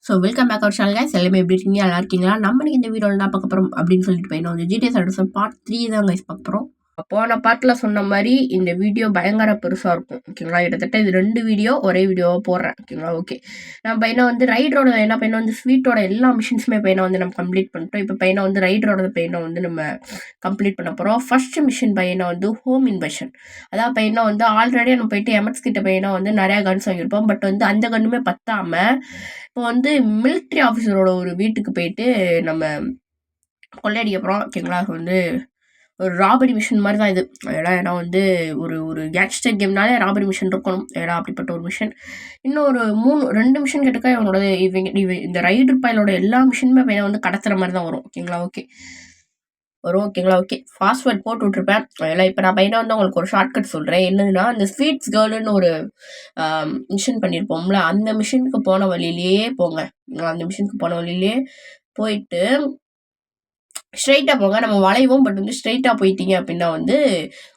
So welcome back our channel guys. எல்லாமே எப்படி இருக்கீங்க? நல்லா இருக்கீங்களா? நம்ம இன்னைக்கு இந்த வீடியோவில் என்ன பார்க்க போகிறோம் அப்படின்னு சொல்லிட்டு போயிடும் வந்து ஜிடிஏ சர்வீஸ் பார்ட் 3 தான் கைஸ் பார்க்க போகிறோம். போன பார்ட்டில் சொன்ன மாதிரி இந்த வீடியோ பயங்கர பெருசாக இருக்கும். ஓகேங்களா? கிட்டத்தட்ட இது 2 வீடியோ ஒரே வீடியோவாக போடுறேன். ஓகேங்களா? ஓகே. நம்ம பையனை வந்து ரைடரோட என்ன பையனை வந்து ஸ்வீட்டோட எல்லா மிஷின்ஸுமே பையனை வந்து நம்ம கம்ப்ளீட் பண்ணிட்டோம். இப்போ பையனை வந்து ரைடரோட பையனை வந்து நம்ம கம்ப்ளீட் பண்ண போகிறோம். ஃபர்ஸ்ட் மிஷின் பையனை வந்து ஹோம் இன்வெஷன். அதாவது பையனை வந்து ஆல்ரெடி நம்ம போயிட்டு எம்எஸ் கிட்ட பையனை வந்து நிறையா கன்ஸ் வாங்கியிருப்போம். பட் வந்து அந்த கன்னுமே பத்தாமல் இப்போ வந்து மிலிட்ரி ஆஃபீஸரோட ஒரு வீட்டுக்கு போயிட்டு நம்ம கொள்ளையடிக்க போகிறோம். ஓகேங்களா? வந்து ஒரு ராபரி மிஷன் மாதிரி தான் இது. ஏன்னா வந்து ஒரு கேங்ஸ்டர் கேம்னாலே ராபரி மிஷன் இருக்கணும். ஏன்னா அப்படிப்பட்ட ஒரு மிஷன். இன்னும் ஒரு 2 மிஷன் கேட்டுக்கா இவனோட இந்த ரைடர் பயலோட எல்லா மிஷினுமே பையனை வந்து கடத்துற மாதிரி தான் வரும். ஓகேங்களா? ஓகே வரும். ஓகேங்களா? ஓகே பாஸ்வேர்ட் போட்டு விட்ருப்பேன். எல்லாம் இப்போ நான் பையனை வந்து உங்களுக்கு ஒரு ஷார்ட்கட் சொல்கிறேன். என்னதுன்னா இந்த ஸ்வீட்ஸ் கேர்ள்னு ஒரு மிஷன் பண்ணியிருப்போம்ல, அந்த மிஷினுக்கு போன வழியிலேயே போங்க. அந்த மிஷினுக்கு போன வழியிலே போயிட்டு ஸ்ட்ரைட்டாக போங்க. நம்ம வளைவோம். பட் வந்து ஸ்ட்ரைட்டாக போயிட்டீங்க அப்படின்னா வந்து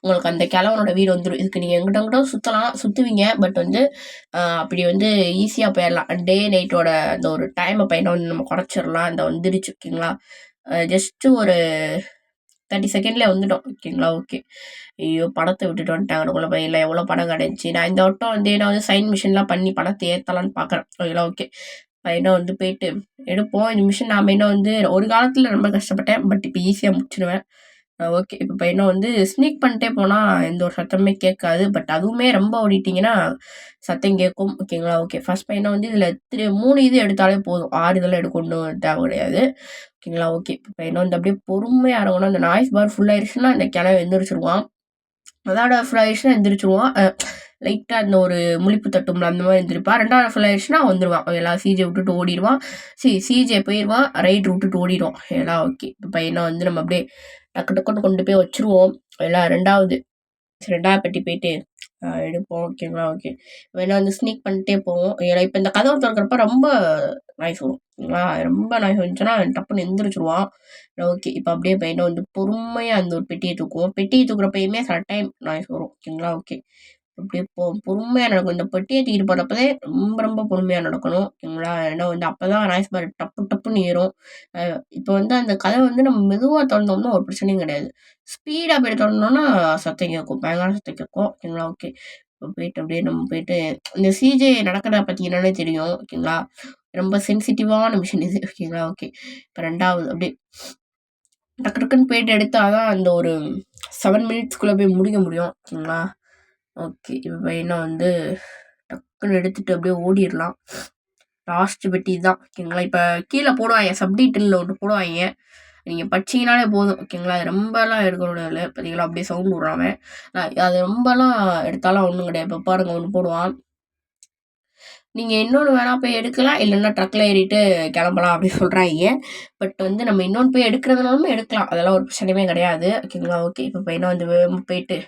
உங்களுக்கு அந்த கிழவனோட வீடு வந்துடும். இதுக்கு நீங்கள் எங்கிட்ட சுற்றலாம், சுற்றுவீங்க. பட் வந்து அப்படி வந்து ஈஸியாக போயிடலாம். டே நைட்டோட அந்த ஒரு டைமை பையனை வந்து நம்ம குறைச்சிடலாம். இந்த வந்துடுச்சு. ஓகேங்களா? ஜஸ்ட்டு ஒரு 30 செகண்ட்லேயே வந்துட்டோம். ஓகேங்களா? ஓகே. ஐயோ பணத்தை விட்டுட்டு வந்துட்டாங்க. அதுக்குள்ள பையில எவ்வளோ பணம் கிடச்சி. நான் இந்த வட்டம் வந்து நான் வந்து சைன் மிஷின்லாம் பண்ணி பணத்தை ஏற்றலான்னு பார்க்குறேன். ஓகேங்களா? ஓகே. பையனை வந்து போயிட்டு எடுப்போம். இந்த மிஷின் நான் மெயினாக வந்து ஒரு காலத்தில் ரொம்ப கஷ்டப்பட்டேன். பட் இப்போ ஈஸியாக முடிச்சிடுவேன். ஓகே. இப்போ பையனை வந்து ஸ்னீக் பண்ணிட்டே போனால் எந்த ஒரு சத்தமே கேட்காது. பட் அதுவுமே ரொம்ப ஓடிட்டிங்கன்னா சத்தம் கேட்கும். ஓகேங்களா? ஓகே. ஃபர்ஸ்ட் பையனை வந்து இதில் 3 இது எடுத்தாலே போதும். 6 இதெல்லாம் எடுக்கணும் தேவை கிடையாது. ஓகேங்களா? ஓகே. இப்போ பையனை வந்து அப்படியே பொறுமையாக இறங்கணும். அந்த நாய்ஸ் பார் ஃபுல் ஆயிடுச்சுன்னா இந்த கிணறு எந்திரிச்சிருவான். அதோட ஃபுல் ஆயிடுச்சுன்னா எந்திரிச்சிருவான். லைட்டாக அந்த ஒரு முழிப்பு தட்டும்ல அந்த மாதிரி எந்திரிப்பான். 2வது ஃபுல் ஆயிடுச்சுன்னா வந்துடுவான். எல்லாம் சிஜே விட்டுட்டு ஓடிடுவான். சிஜே போயிடுவான். ரைடர் விட்டுட்டு ஓடிடுவான். எல்லாம் ஓகே. இப்போ பையனை வந்து நம்ம அப்படியே டக்கு டக்குன்னு கொண்டு போய் வச்சுருவோம். எல்லாம் 2வது பெட்டி போயிட்டு எடுப்போம். ஓகேங்களா? ஓகே. வேணா வந்து ஸ்னீக் பண்ணிட்டே போவோம். ஏன்னா இப்போ இந்த கதவை திறக்கிறப்ப ரொம்ப நாய்ஸ் வரும். ரொம்ப நாய்ஸ் வந்துச்சுன்னா டப்புன்னு எந்திரிச்சிருவான். ஓகே. இப்போ அப்படியே பையனை வந்து பொறுமையாக அந்த ஒரு பெட்டியை தூக்குவோம். பெட்டியை தூக்குறப்பயுமே சில டைம் நாய்ஸ் வரும். ஓகேங்களா? ஓகே. அப்படியே பொறுமையாக நடக்கும். இந்த பெட்டியை தூக்கிட்டு போகிறப்பதே ரொம்ப ரொம்ப பொறுமையாக நடக்கணும். ஓகேங்களா? ஏன்னா வந்து அப்போ தான் நாய்ஸ் பார் டப்பு டப்புன்னு ஏறும். இப்போ வந்து அந்த கதவை வந்து நம்ம மெதுவாக திறந்தோம்னா ஒரு பிரச்சனையும் கிடையாது. ஸ்பீடாக போய் திறந்தோம்னா சத்தம் கேட்கும். பயங்கர சத்தம் கேட்கும். ஓகேங்களா? ஓகே. இப்போ போயிட்டு அப்படியே நம்ம போயிட்டு இந்த சிஜே நடக்கிறத பார்த்தீங்கன்னாலே தெரியும். ஓகேங்களா? ரொம்ப சென்சிட்டிவான மிஷின் இது. ஓகேங்களா? ஓகே. இப்போ 2வது அப்படியே டக்கு டக்குன்னு போயிட்டு எடுத்தால் தான் அந்த ஒரு 7 மினிட்ஸ்குள்ளே போய் முடிக்க முடியும். ஓகேங்களா? ஓகே. இப்போ பையனை வந்து டக்குன்னு எடுத்துகிட்டு அப்படியே ஓடிடலாம். லாஸ்ட் பெட்டி தான். ஓகேங்களா? இப்போ கீழே போடுவாங்க. சப்டைட்டிலில் ஒன்று போடுவாங்க. நீங்கள் படிச்சிங்கனாலே போதும். ஓகேங்களா? அது ரொம்பலாம் எடுக்கணும் இல்லை. பார்த்தீங்களா? அப்படியே சவுண்ட் விட்றாம அது ரொம்பலாம் எடுத்தாலும் ஒன்றும் கிடையாது. இப்போ பாருங்கள் ஒன்று போடுவான். நீங்கள் இன்னொன்று வேணா போய் எடுக்கலாம். இல்லைன்னா ட்ரக்கில் ஏறிட்டு கிளம்பலாம் அப்படின்னு சொல்கிறாங்க. பட் வந்து நம்ம இன்னொன்று போய் எடுக்கிறதுனாலுமே எடுக்கலாம். அதெல்லாம் ஒரு பிரச்சனையுமே கிடையாது. ஓகேங்களா? ஓகே. இப்போ பையனை வந்து போயிட்டு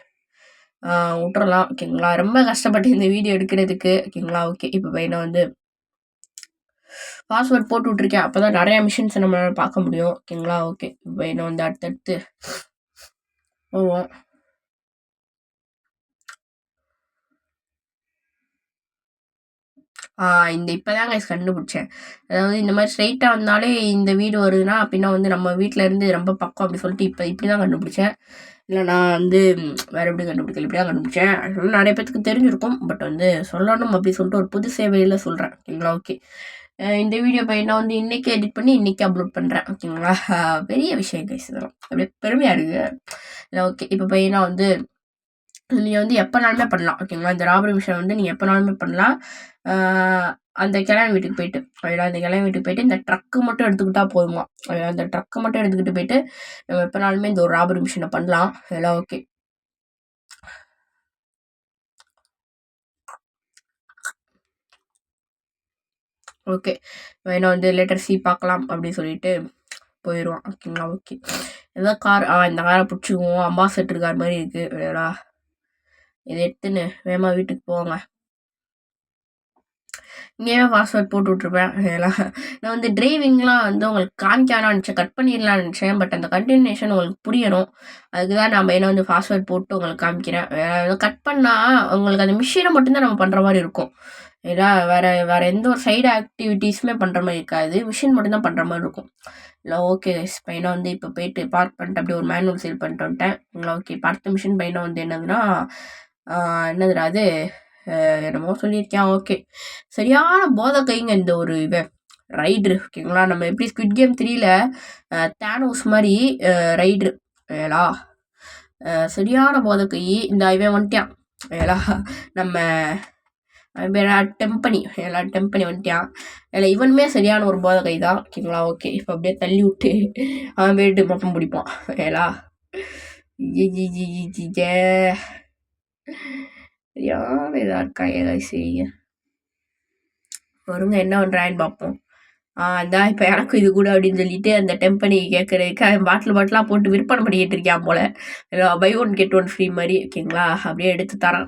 விட்டுறலாம். ஓகேங்களா? ரொம்ப கஷ்டப்பட்டு இந்த வீடியோ எடுக்கிறதுக்கு. ஓகேங்களா? ஓகே. இப்போ பையனை வந்து பாஸ்வேர்ட் போட்டு விட்ருக்கேன். அப்போ தான் நிறையா மிஷின்ஸை நம்மளால் பார்க்க முடியும். ஓகேங்களா? ஓகே. இப்போ பையனை வந்து அடுத்தடுத்து போவோம். இந்த இப்போதான் கைஸ் கண்டுபிடிச்சேன். அதாவது இந்த மாதிரி ஸ்ட்ரைட்டாக வந்தாலே இந்த வீடு வருதுன்னா அப்படின்னா வந்து நம்ம வீட்டில் இருந்து ரொம்ப பக்கம் அப்படி சொல்லிட்டு இப்படி தான் கண்டுபிடிச்சேன். இல்லை நான் வந்து வேறு எப்படி கண்டுபிடிக்கல, இப்படி தான் கண்டுபிடிச்சேன். ஆக்சுவலாக நிறைய பேத்துக்கு தெரிஞ்சிருக்கும். பட் வந்து சொல்லணும் அப்படி சொல்லிட்டு ஒரு புது சேவையில் சொல்கிறேன். ஓகேங்களா? ஓகே. இந்த வீடியோ நான் வந்து இன்றைக்கி எடிட் பண்ணி இன்றைக்கி அப்லோட் பண்ணுறேன். ஓகேங்களா? பெரிய விஷயம் கைஸ் இதெல்லாம். அப்படியே பெருமையாக இருக்குது. இல்லை ஓகே. இப்போ நான் வந்து நீங்கள் வந்து எப்போனாலுமே பண்ணலாம். ஓகேங்களா? இந்த ராபரி மிஷன் வந்து நீங்கள் எப்போனாலுமே பண்ணலாம். அந்த கிழவன் வீட்டுக்கு போயிட்டு அந்த கிழவன் வீட்டுக்கு போயிட்டு இந்த ட்ரக்கு மட்டும் எடுத்துக்கிட்டா போதுமா? அந்த ட்ரக்கு மட்டும் எடுத்துக்கிட்டு போயிட்டு நம்ம எப்போனாலுமே இந்த ஒரு ராபரி மிஷனை பண்ணலாம். எல்லாம் ஓகே. ஓகே. வேணா வந்து லெட்டர் சி பார்க்கலாம் அப்படின்னு சொல்லிட்டு போயிடுவான். ஓகேங்களா? ஓகே. ஏதோ கார் இந்த காரை பிடிச்சிக்குவோம். அம்பாசெடர் கார் மாதிரி இருக்குது. வேடா இதை எடுத்துன்னு வேகமாக வீட்டுக்கு போவாங்க. இங்கேயே பாஸ்வேர்ட் போட்டு விட்ருப்பேன். எல்லாம் நான் வந்து டிரைவிங்லாம் வந்து உங்களுக்கு காமிக்கலாம்னு நினச்சேன். கட் பண்ணிடலாம்னு நினச்சேன். பட் அந்த கண்டினியூஷன் உங்களுக்கு புரியணும். அதுக்கு தான் நான் என்ன வந்து பாஸ்வேர்ட் போட்டு உங்களுக்கு காமிக்கிறேன். கட் பண்ணால் உங்களுக்கு அந்த மிஷினை மட்டும்தான் நம்ம பண்ணுற மாதிரி இருக்கும். ஏன்னா வேற எந்த ஒரு சைடு ஆக்டிவிட்டீஸுமே பண்ணுற மாதிரி இருக்காது. மிஷின் மட்டும் தான் பண்ணுற மாதிரி இருக்கும். இல்லை ஓகே பையனை வந்து இப்போ போயிட்டு பார்க் பண்ணிட்டு அப்படியே ஒரு மேனுவல் சேல் பண்ணிட்டு வந்துட்டேன். ஓகே அடுத்த மிஷின் பையனை வந்து என்னதுன்னா என்னதுடா அது என்னமோ சொல்லியிருக்கேன். ஓகே சரியான போதை கைங்க இந்த ஒரு ரைட்ரு ஓகேங்களா. நம்ம எப்படி ஸ்குவிட் கேம் 3ல தேனோஸ் மாதிரி ரைட்ரு ஏலா சரியான போதை கை. இந்த இவன் வந்துட்டான் ஏலா நம்ம டெம்பனி எல்லாம் டெம்பனி வந்துட்டான். இல்லை இவனுமே சரியான ஒரு போதை கை தான் ஓகேங்களா. ஓகே இப்போ அப்படியே தள்ளி விட்டு அவன் போயிட்டு மொத்தம் பிடிப்பான் ஏலா. சரியான இதாக இருக்கா ஏதா செய்ய வருங்க என்ன பண்ணுறான்னு பார்ப்போம். அதான் இப்போ எனக்கும் இது கூட அப்படின்னு சொல்லிட்டு அந்த டெம்பனி கேட்குறதுக்கு பாட்டிலாக போட்டு விற்பனை பண்ணிக்கிட்டு இருக்கான் போல். Buy one get one free மாதிரி ஓகேங்களா. அப்படியே எடுத்து தரான்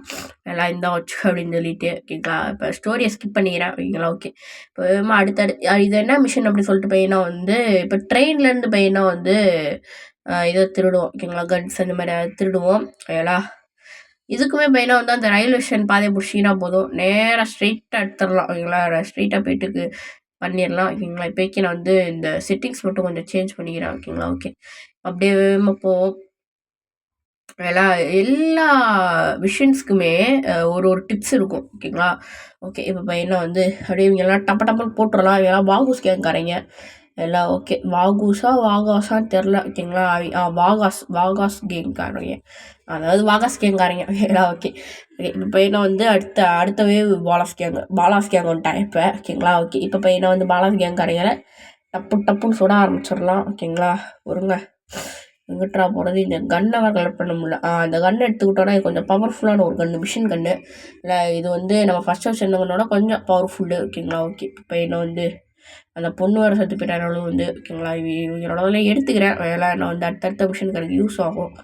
எல்லாம் இந்த வச்சு அப்படின்னு சொல்லிட்டு ஓகேங்களா. இப்போ ஸ்டோரியை ஸ்கிப் பண்ணிக்கிறேன் ஓகேங்களா. ஓகே இப்போ அடுத்தடுத்து இது என்ன மிஷின் அப்படி சொல்லிட்டு பையனா வந்து இப்போ ட்ரெயின்லேருந்து பையனா வந்து இதை திருடுவோம் ஓகேங்களா. கன்ஸ் அந்த மாதிரி திருடுவோம் ஏலா. இதுக்குமே பையனா வந்து அந்த ரயில்வே ஸ்டேஷன் பாதையை பிடிச்சிங்கன்னா போதும் நேராக ஸ்ட்ரெயிட்டாக எடுத்துடலாம் ஓகேங்களா. ஸ்ட்ரெயிட்டாக போயிட்டு பண்ணிடலாம் ஓகேங்களா. இப்போக்கி நான் வந்து இந்த செட்டிங்ஸ் மட்டும் கொஞ்சம் சேஞ்ச் பண்ணிக்கிறேன் ஓகேங்களா. ஓகே அப்படியே இப்போது எல்லா விஷன்ஸ்க்குமே ஒரு டிப்ஸ் இருக்கும் ஓகேங்களா. ஓகே இப்போ பையனை வந்து அப்படியே இவங்கெல்லாம் டப்பன்னு போட்டுடலாம். இவங்கெல்லாம் வாகுஸ் கேட்குறாங்க எல்லாம். ஓகே வாகாஸான்னு தெரில ஓகேங்களா. வாகாஸ் கேங்காரங்க அதாவது வாகாஸ் கேங்காரங்க எல்லாம். ஓகே இப்போ பையனை வந்து அடுத்த வேவ் பாலாஸ் கேங் வந்துட்டான் இப்போ ஓகேங்களா. ஓகே இப்போ பையனை வந்து பாலாஸ் கேங்காரங்களை டப்புன்னு சுட ஆரம்பிச்சிடலாம் ஓகேங்களா. ஒருங்க எங்கிட்டா போகிறது இந்த கன்னை கலெக்ட் பண்ண முடியல. அந்த கன்னை எடுத்துக்கிட்டோன்னா இது கொஞ்சம் பவர்ஃபுல்லான ஒரு கன்று மிஷின் கன்று. இல்லை இது வந்து நம்ம ஃபஸ்ட்டு வச்சுருந்தவங்களோட கொஞ்சம் பவர்ஃபுல்லு ஓகேங்களா. ஓகே இப்போ என்ன வந்து அந்த பொண்ணு வேறு சத்து போயிட்டாலும் வந்து ஓகேங்களா. இவங்களோட எடுத்துக்கிறேன் எல்லாம். நான் வந்து அடுத்தடுத்த மிஷினுக்கு எனக்கு யூஸ் ஆகும்.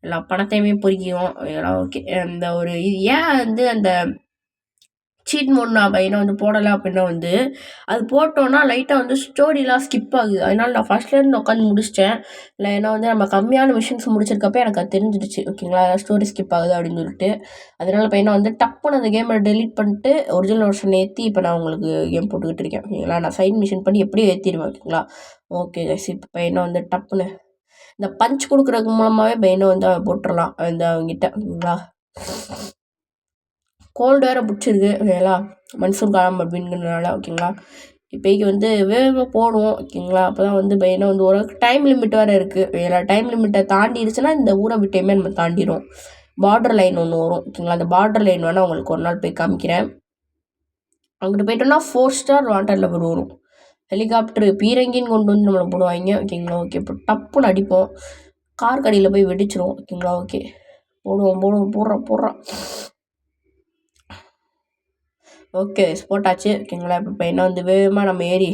எல்லா பணத்தையுமே பொறிக்கும் எல்லாம். ஓகே அந்த ஒரு இது ஏன் வந்து அந்த சீட் மோட் நான் பையனை வந்து போடலை அப்படின்னா வந்து அது போட்டோன்னா லைட்டாக வந்து ஸ்டோரிலாம் ஸ்கிப் ஆகுது. அதனால நான் ஃபஸ்ட்லேருந்து உட்காந்து முடிச்சிட்டேன். இல்லை ஏன்னா வந்து நம்ம கம்மியான மிஷின்ஸ் முடிச்சிருக்கப்போ எனக்கு அது தெரிஞ்சிடுச்சு ஓகேங்களா. ஸ்டோரி ஸ்கிப் ஆகுது அப்படின்னு சொல்லிட்டு. அதனால பையனை வந்து டப்புன்னு அந்த கேமை டெலீட் பண்ணிட்டு ஒரிஜினல் வெர்ஷன் ஏற்றி இப்போ நான் உங்களுக்கு கேம் போட்டுக்கிட்டு இருக்கேன் ஓகேங்களா. நான் சைட் மிஷின் பண்ணி எப்படியும் ஏற்றிடுவேன் ஓகேங்களா. ஓகே கைஸ் இப்போ பையனை வந்து டப்புன்னு இந்த பஞ்ச் கொடுக்குறதுக்கு மூலமாகவே பையனை வந்து போட்டுடலாம் இந்த அவங்ககிட்ட ஓகேங்களா. கோல்டு வேறு பிடிச்சிருக்கு ஓகேங்களா. மன்சூன் காலம் அப்படிங்கிறதுனால ஓகேங்களா. இப்போக்கி வந்து வேகமாக போடுவோம் ஓகேங்களா. அப்போ தான் வந்து பையனை வந்து ஒரு டைம் லிமிட் வேறு இருக்குது ஓகேங்களா. டைம் லிமிட்டை தாண்டிடுச்சுன்னா இந்த ஊரை விட்டையுமே நம்ம தாண்டிடும். பார்டர் லைன் ஒன்று வரும் ஓகேங்களா. அந்த பார்டர் லைன் வேணால் உங்களுக்கு ஒரு நாள் போய் காமிக்கிறேன். அங்கிட்டு போயிட்டோன்னா 4 ஸ்டார் வாட்டர் லெவல் வரும். ஹெலிகாப்டரு பீரங்கின்னு கொண்டு வந்து நம்மளை போடுவாங்க ஓகேங்களா. ஓகே இப்போ டப்புன்னு அடிப்போம். கார் கடியில் போய் வெடிச்சிரும் ஓகேங்களா. ஓகே போடுறோம். ஓகே போட்டாச்சு ஓகேங்களா. இப்போ என்ன வந்து வேகமாக நம்ம ஏறி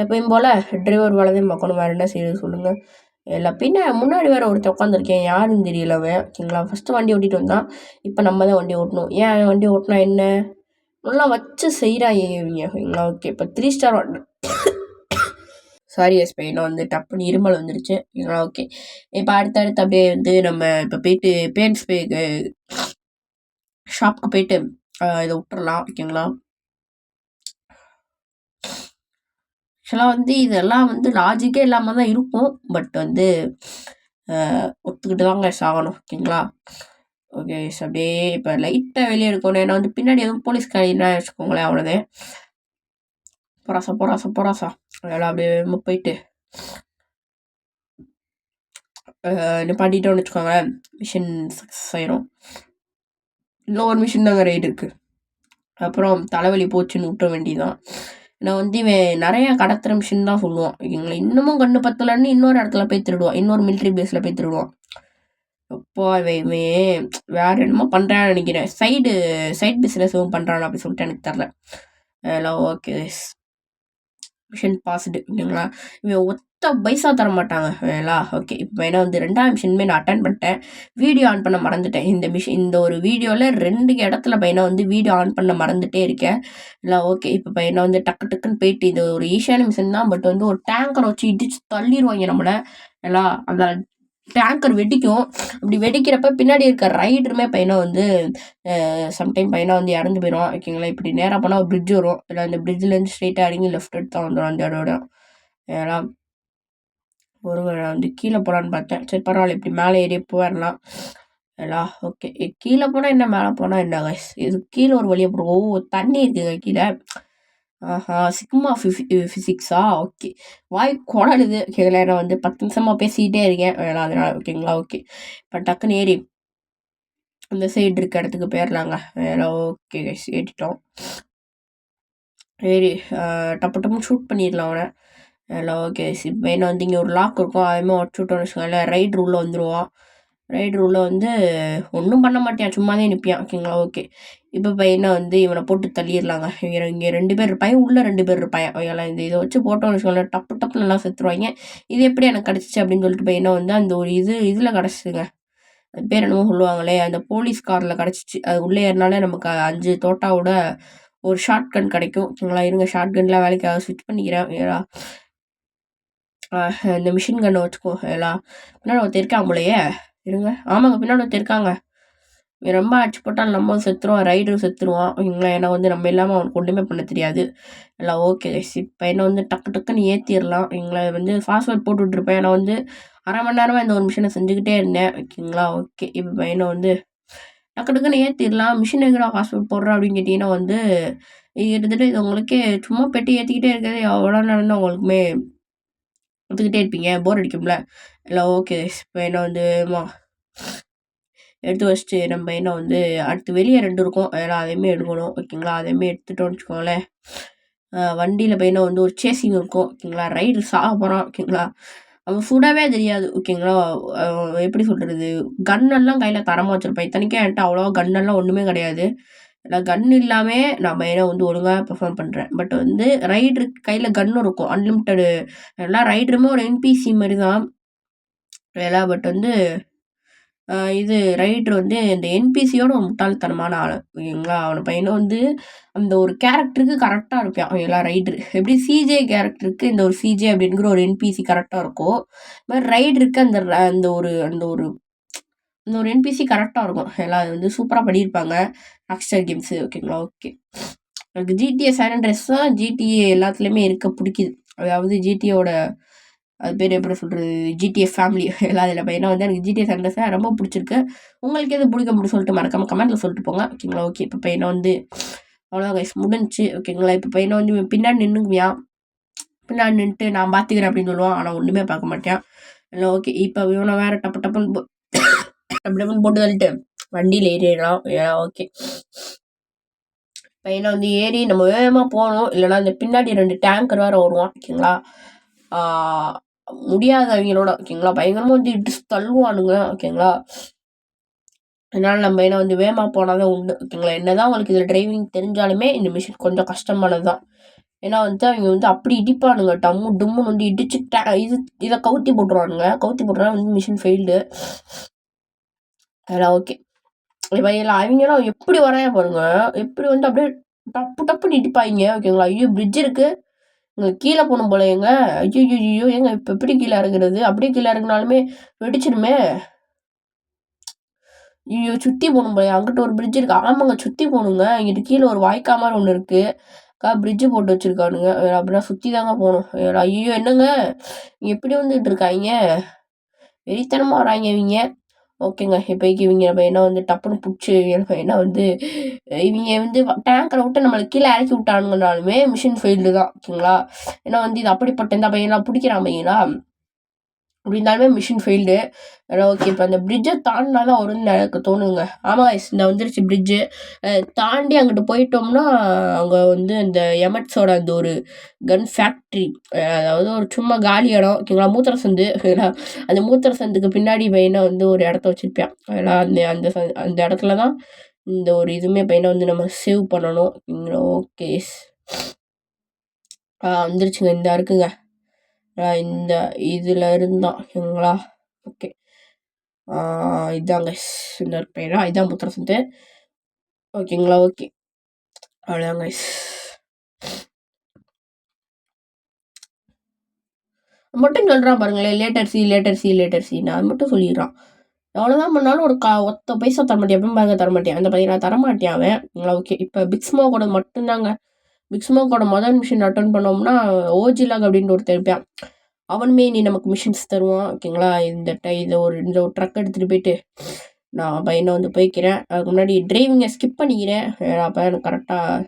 எப்பயும் போல் டிரைவர் வேலைதான் பார்க்கணும். வேறு என்ன செய்யுது சொல்லுங்கள். எல்லாம் முன்னாடி வேறு ஒருத்தர் உட்காந்துருக்கேன் யாருன்னு தெரியல அவன் ஓகேங்களா. ஃபஸ்ட்டு வண்டி ஓட்டிகிட்டு வந்தான். இப்போ நம்ம தான் வண்டி ஓட்டணும். ஏன் வண்டி ஓட்டினா என்ன நல்லா வச்சு செய்கிறாங்க இவங்க ஓகேங்களா. ஓகே இப்போ 3 ஸ்டார் வாட்டர் சாரி எஸ் பையனை வந்து டப்புன்னு இருமல் வந்துடுச்சு ஓகேங்களா. ஓகே இப்போ அடுத்தடுத்து அப்படியே வந்து நம்ம இப்போ போயிட்டு பேன்ஸ் ஷாப்புக்கு போயிட்டு இதை விட்டுறலாம் ஓகேங்களா. ஆக்சுவலாக வந்து இதெல்லாம் வந்து லாஜிக்கே இல்லாமல் தான் இருக்கும். பட் வந்து ஒத்துக்கிட்டு தாங்க சாகணும் ஓகேங்களா. ஓகே அப்படியே இப்போ லைட்டாக வெளியே எடுக்கணும். ஏன்னா வந்து பின்னாடி எதுவும் போலீஸ்காரின்னா வச்சுக்கோங்களேன் அவ்வளோதான். போராசா அதெல்லாம் அப்படியே போயிட்டு நிப்பாட்டிட்டோன்னு வச்சுக்கோங்களேன். மிஷின் சக்ஸஸ் ஆயிரும். இன்னும் ஒரு மிஷின் தாங்க ரைடு இருக்குது. அப்புறம் தலைவலி போச்சுன்னு விட்டுற வேண்டியதான். நான் வந்து இவன் நிறையா கடத்துகிற மிஷின் தான் சொல்லுவான் ஓகேங்களா. இன்னமும் கண்ணு பத்தலன்னு இன்னொரு இடத்துல போய் திருடுவான். இன்னொரு மிலிட்ரி பேஸில் போய் திருடுவான். அப்போ இவன் வேறு என்னமோ பண்ணுறான்னு நினைக்கிறேன். சைட் பிஸ்னஸ் எதுவும் பண்ணுறான் அப்படி சொல்லிட்டு எனக்கு தெரில. எல்லாம் ஓகே மிஷின் பாஸ்டு ஓகேங்களா. இவன் ஒத்த பைசா தர மாட்டாங்க எல்லாம். ஓகே இப்போ என்ன வந்து 2ஆம் மிஷினுமே நான் அட்டன் பண்ணிட்டேன். வீடியோ ஆன் பண்ண மறந்துட்டேன். இந்த ஒரு வீடியோவில் 2 இடத்துல பையனை வந்து வீடியோ ஆன் பண்ண மறந்துட்டே இருக்கேன் இல்லை. ஓகே இப்போ பையனை வந்து டக்குன்னு போயிட்டு இது ஒரு ஈஸியான மிஷின் தான். பட் வந்து ஒரு டேங்கரை வச்சு இடிச்சு தள்ளிடுவாங்க நம்மளை எல்லாம். அந்த டேங்கர் வெடிக்கும். அப்படி வெடிக்கிறப்ப பின்னாடி இருக்க ரைடருமே பையனை வந்து சம்டைம் பையனை வந்து இறந்து போயிடும். ஓகேங்களா. இப்படி நேராக போனால் ஒரு பிரிட்ஜ் வரும். இல்லை அந்த பிரிட்ஜ்லேருந்து ஸ்ட்ரெயிட்டாக இறங்கி லெஃப்ட் எடுத்து தான் வந்துடும் அந்த இடோட. ஏன்னா ஒரு வந்து கீழே போகலான்னு பார்த்தேன். சரி பரவாயில்ல, இப்படி மேலே ஏறி போயிடலாம். ஏலா ஓகே. கீழே போனால் என்ன, மேலே போனால் என்ன கைஸ்? இது கீழே ஒரு வழியை போடுவோம். தண்ணி இருக்குங்க கீழே. ஆஹா, சிக்மா ஃபிசிக்ஸா? ஓகே. வாய் குடலுது. ஓகேங்களா. நான் வந்து 10 நிமிஷமாக பேசிக்கிட்டே இருக்கேன். அதனால ஓகேங்களா. ஓகே. இப்போ டக்குன்னு ஏறி அந்த சைடு இருக்க இடத்துக்கு போயிடலாங்க. Okay guys, ஏறிட்டோம். ஏறி டப்பு டப்புன்னு ஷூட் பண்ணிடலாம் அவனை. ஓகே. இப்போ என்ன வந்து இங்கே ஒரு லாக் இருக்கும். அதுமாதிரி உடச்சு விட்டோன்னு வச்சுக்கோங்களேன், ரைட் ரூலில் வந்துடுவான். ரைட் ரூலில் வந்து ஒன்றும் பண்ண மாட்டேன், சும்மாதே நிற்பியான். ஓகேங்களா. ஓகே. இப்போ பையனை வந்து இவனை போட்டு தள்ளிடலாங்க. இங்கே 2 பேர் இருப்பாங்க, உள்ளே 2 பேர் இருப்பாங்க. ஓகேங்களா. இதை வச்சு போட்டோன்னு வச்சுக்கோங்களேன், டப்பு டப்பு நல்லா செத்துருவாங்க. இது எப்படி எனக்கு கிடச்சிச்சு அப்படின்னு சொல்லிட்டு பையனை வந்து அந்த ஒரு இதில் கிடச்சிச்சுங்க. அது பேர் என்னமோ சொல்லுவாங்களே, அந்த போலீஸ் காரில் கிடச்சிச்சு. அது உள்ளே ஏறினாலே நமக்கு 5 தோட்டாவோட ஒரு ஷார்ட் கன் கிடைக்கும். ஓகேங்களா. இருங்க, ஷார்ட் கன்லாம் வேலைக்காக ஸ்விட்ச் பண்ணிக்கிறேன். ஏடா இந்த மிஷின் கன்னை வச்சுக்கோ. எல்லாம் பின்னாடி ஒருத்தர் இருக்கான் போலையே. இருங்க, ஆமாங்க, பின்னாடி ஒருத்தர் இருக்காங்க. ரொம்ப அடிச்சு போட்டால் நம்ம செத்துருவான், ரைடரும் செத்துருவான். ஓகேங்களா. ஏன்னா வந்து நம்ம இல்லாமல் அவனுக்கு ஒன்றுமே பண்ண தெரியாது. எல்லாம் ஓகே. இப்போ என்ன வந்து டக்கு டக்குன்னு ஏற்றிடலாம். ஓகேங்களா. வந்து ஃபாஸ்ட்வேர்ட் போட்டு விட்ருப்பேன். ஏன்னா வந்து 1/2 மணி நேரமாக இந்த ஒரு மிஷினை செஞ்சுக்கிட்டே இருந்தேன். ஓகேங்களா. ஓகே. இப்போ பையனை வந்து டக்கு டக்குன்னு ஏற்றிடலாம். மிஷின் எங்கடா ஃபாஸ்ட்வேர்ட் போடுறோம் அப்படின்னு கேட்டிங்கன்னா வந்து கிட்டத்தட்ட இது உங்களுக்கே சும்மா பெட்டி ஏற்றிக்கிட்டே இருக்கிறது எவ்வளோ நேரம் தான் உங்களுக்குமே எடுத்துக்கிட்டே இருப்பீங்க, போர் அடிக்கும்ல. இல்லை ஓகே. இப்போ என்ன வந்து எடுத்து வச்சுட்டு நம்ம என்ன வந்து அடுத்து வெளியே 2 இருக்கும். அதெல்லாம் அதையுமே எடுக்கணும். ஓகேங்களா. அதையுமே எடுத்துட்டோம்னு வச்சுக்கோங்களேன், வண்டியில் பையனை வந்து ஒரு சேசிங் இருக்கும். ஓகேங்களா. ரைடு சாக போகிறான். ஓகேங்களா. அவன் சுடவே தெரியாது. ஓகேங்களா. எப்படி சொல்கிறது, கன்னெல்லாம் கையில் தரமாக வச்சுருப்பேன். இத்தனைக்கும் என்கிட்ட அவ்வளோவா கன்னெல்லாம் ஒன்றுமே கிடையாது. நான் கன் இல்லாமல் நான் பையனை வந்து ஒழுங்காக பெர்ஃபார்ம் பண்ணுறேன். பட் வந்து ரைடரு கையில் கன்னும் இருக்கும், அன்லிமிட்டடு. எல்லா ரைடருமே ஒரு என்பிசி மாதிரி தான் எல்லாம். பட் வந்து இது ரைடர் வந்து இந்த என்பிசியோட ஒரு முட்டாள்தனமான ஆள். ஓகேங்களா. அவனை பையனை வந்து அந்த ஒரு கேரக்டருக்கு கரெக்டாக இருப்பான். ஓகேங்களா. ரைடர் எப்படி சிஜே கேரக்டருக்கு இந்த ஒரு சிஜே அப்படிங்கிற ஒரு என்பிசி கரெக்டாக இருக்கும், இது மாதிரி ரைடருக்கு அந்த அந்த ஒரு அந்த ஒரு அந்த ஒரு என்பிசி கரெக்டாக இருக்கும். எல்லாம் அது வந்து சூப்பராக பண்ணியிருப்பாங்க ராக்ஸ்டார் கேம்ஸு. ஓகேங்களா. ஓகே. எனக்கு ஜிடிஏ சான் அண்ட்ரீஸ் தான் ஜிடிஏ எல்லாத்துலேயுமே இருக்க பிடிக்குது. அதாவது ஜிடிஏவோட அது பேர் எப்படி சொல்கிறது, ஜிடிஏ ஃபேமிலி எல்லாம் அதில் பையனா வந்து எனக்கு ஜிடிஏ சான் அண்ட்ரீஸ் ரொம்ப பிடிச்சிருக்கு. உங்களுக்கு எது பிடிக்கும் அப்படின்னு சொல்லிட்டு மறக்காமல் கமெண்ட்டில் சொல்லிட்டு போங்க. ஓகேங்களா. ஓகே. இப்போ பையனை வந்து அவ்வளோதான் கைஸ், முடிஞ்சிச்சு. ஓகேங்களா. இப்போ பையனை வந்து பின்னாடி நின்றுக்குவியான். பின்னாடி நின்றுட்டு நான் பார்த்துக்கிறேன் அப்படின்னு சொல்லுவான். ஆனால் ஒன்றுமே பார்க்க மாட்டேன். இல்லை ஓகே. இப்போ இவனை வேறு டப்பு டப்புன்னு டப்பு டப்புன்னு போட்டு தள்ளிட்டு வண்டியில் ஏறிடலாம். ஓகே. பையனை வந்து ஏறி நம்ம வேகமாக போகணும். இல்லைனா இந்த பின்னாடி 2 டேங்கர் வேறு வருவான். ஓகேங்களா. முடியாதவங்களோட. ஓகேங்களா. பயங்கரமாக வந்து இடிச்சு தள்ளுவானுங்க. ஓகேங்களா. அதனால் நம்ம என்ன வந்து வேகமாக போனால் தான் உண்டு. ஓகேங்களா. என்ன தான் உங்களுக்கு இதில் டிரைவிங் தெரிஞ்சாலுமே இந்த மிஷின் கொஞ்சம் கஷ்டமானது தான். ஏன்னா வந்து அவங்க வந்து அப்படி இடிப்பானுங்க, டம்மு டும்முன்னு வந்து இடிச்சு இதை கவுத்தி போட்டுருவானுங்க. கவுத்தி போட்டுறா வந்து மிஷின் ஃபெயில்டு. அதெல்லாம் ஓகே. இப்போ இதில் அவங்களாம் எப்படி வரையா பாருங்க, எப்படி வந்து அப்படியே டப்பு டப்புன்னு இடிப்பாங்க. ஓகேங்களா. ஐயோ, பிரிட்ஜ் இருக்குது, இங்கே கீழே போகணும் போல. எங்க ஐயோ ஐயோ ஏங்க இப்போ எப்படி கீழே இறங்குறது? அப்படியே கீழே இறங்கினாலுமே வெடிச்சிடுமே. ஐயோ, சுற்றி போகணும் போல. அங்கிட்ட ஒரு பிரிட்ஜ் இருக்குது. ஆமாங்க, சுற்றி போகணுங்க. இங்கிட்டு கீழே ஒரு வாய்க்கா மாதிரி ஒன்று இருக்குது, பிரிட்ஜு போட்டு வச்சுருக்கானுங்க. அப்படின்னா சுற்றி தாங்க போகணும். ஐயோ என்னங்க எப்படி வந்துட்டு இருக்காங்க, வெறித்தனமாக வராங்க இவங்க. ஓகேங்க. இப்போதைக்கு இவங்க நம்ம என்ன வந்து டப்புன்னு பிடிச்சி என்ன வந்து இவங்க வந்து டேங்கரை விட்டு நம்மளுக்கு கீழே இறக்கி விட்டானுங்கனாலுமே மிஷின் ஃபெயில்டு தான். ஓகேங்களா. ஏன்னா வந்து இது அப்படிப்பட்ட இந்த பையன்லாம் பிடிக்கிறான் பையனா அப்படி இருந்தாலுமே மிஷின் ஃபெயில்டு. ஓகே. இப்போ அந்த பிரிட்ஜை தாண்டினா தான் வரும்னு எனக்கு தோணுங்க. ஆமாம், இந்த வந்துருச்சு பிரிட்ஜு. தாண்டி அங்கிட்டு போயிட்டோம்னா அங்கே வந்து அந்த எமட்ஸோட அந்த ஒரு கன் ஃபேக்ட்ரி, அதாவது ஒரு சும்மா காலி இடம். ஓகேங்களா. மூத்திர சந்து. அந்த மூத்திர சந்துக்கு பின்னாடி பையனை வந்து ஒரு இடத்த வச்சுருப்பேன். அதெல்லாம் அந்த அந்த அந்த இடத்துல தான் இந்த ஒரு இதுவுமே பையனை வந்து நம்ம சேவ் பண்ணணும். ஓகே. வந்துருச்சுங்க, இந்த இருக்குங்க இந்த இதில் இருந்தான். ஓகேங்களா. ஓகே. இதாங்க இந்த பேரா, இதான் முத்திர சந்து. ஓகேங்களா. ஓகே. அவ்வளோதாங்க. மட்டும் சொல்கிறான் பாருங்களேன், லேட்டர் சி அது மட்டும் சொல்லிடுறான். எவ்வளோதான் பண்ணாலும் ஒரு ஒத்த பைசா தரமாட்டியா, எப்பவும் பாருங்க தரமாட்டியா, அந்த பையன் தரமாட்டியா அவன். ஓகே, இப்போ பிக்ஸ்மோ கூட மட்டும்தாங்க. பிக்ஸ்மோ கூட முதல் மிஷின் அட்டன் பண்ணோம்னா ஓஜிலாக் அப்படின்ற ஒருத்தர் இருப்பான். அவனுமே நீ நமக்கு மிஷின்ஸ் தருவான். ஓகேங்களா, இந்த ஒரு ட்ரக் எடுத்துகிட்டு போயிட்டு நான் பையனை வந்து போய்க்கிறேன். அதுக்கு முன்னாடி டிரைவிங்கை ஸ்கிப் பண்ணிக்கிறேன். அப்போ எனக்கு கரெக்டாக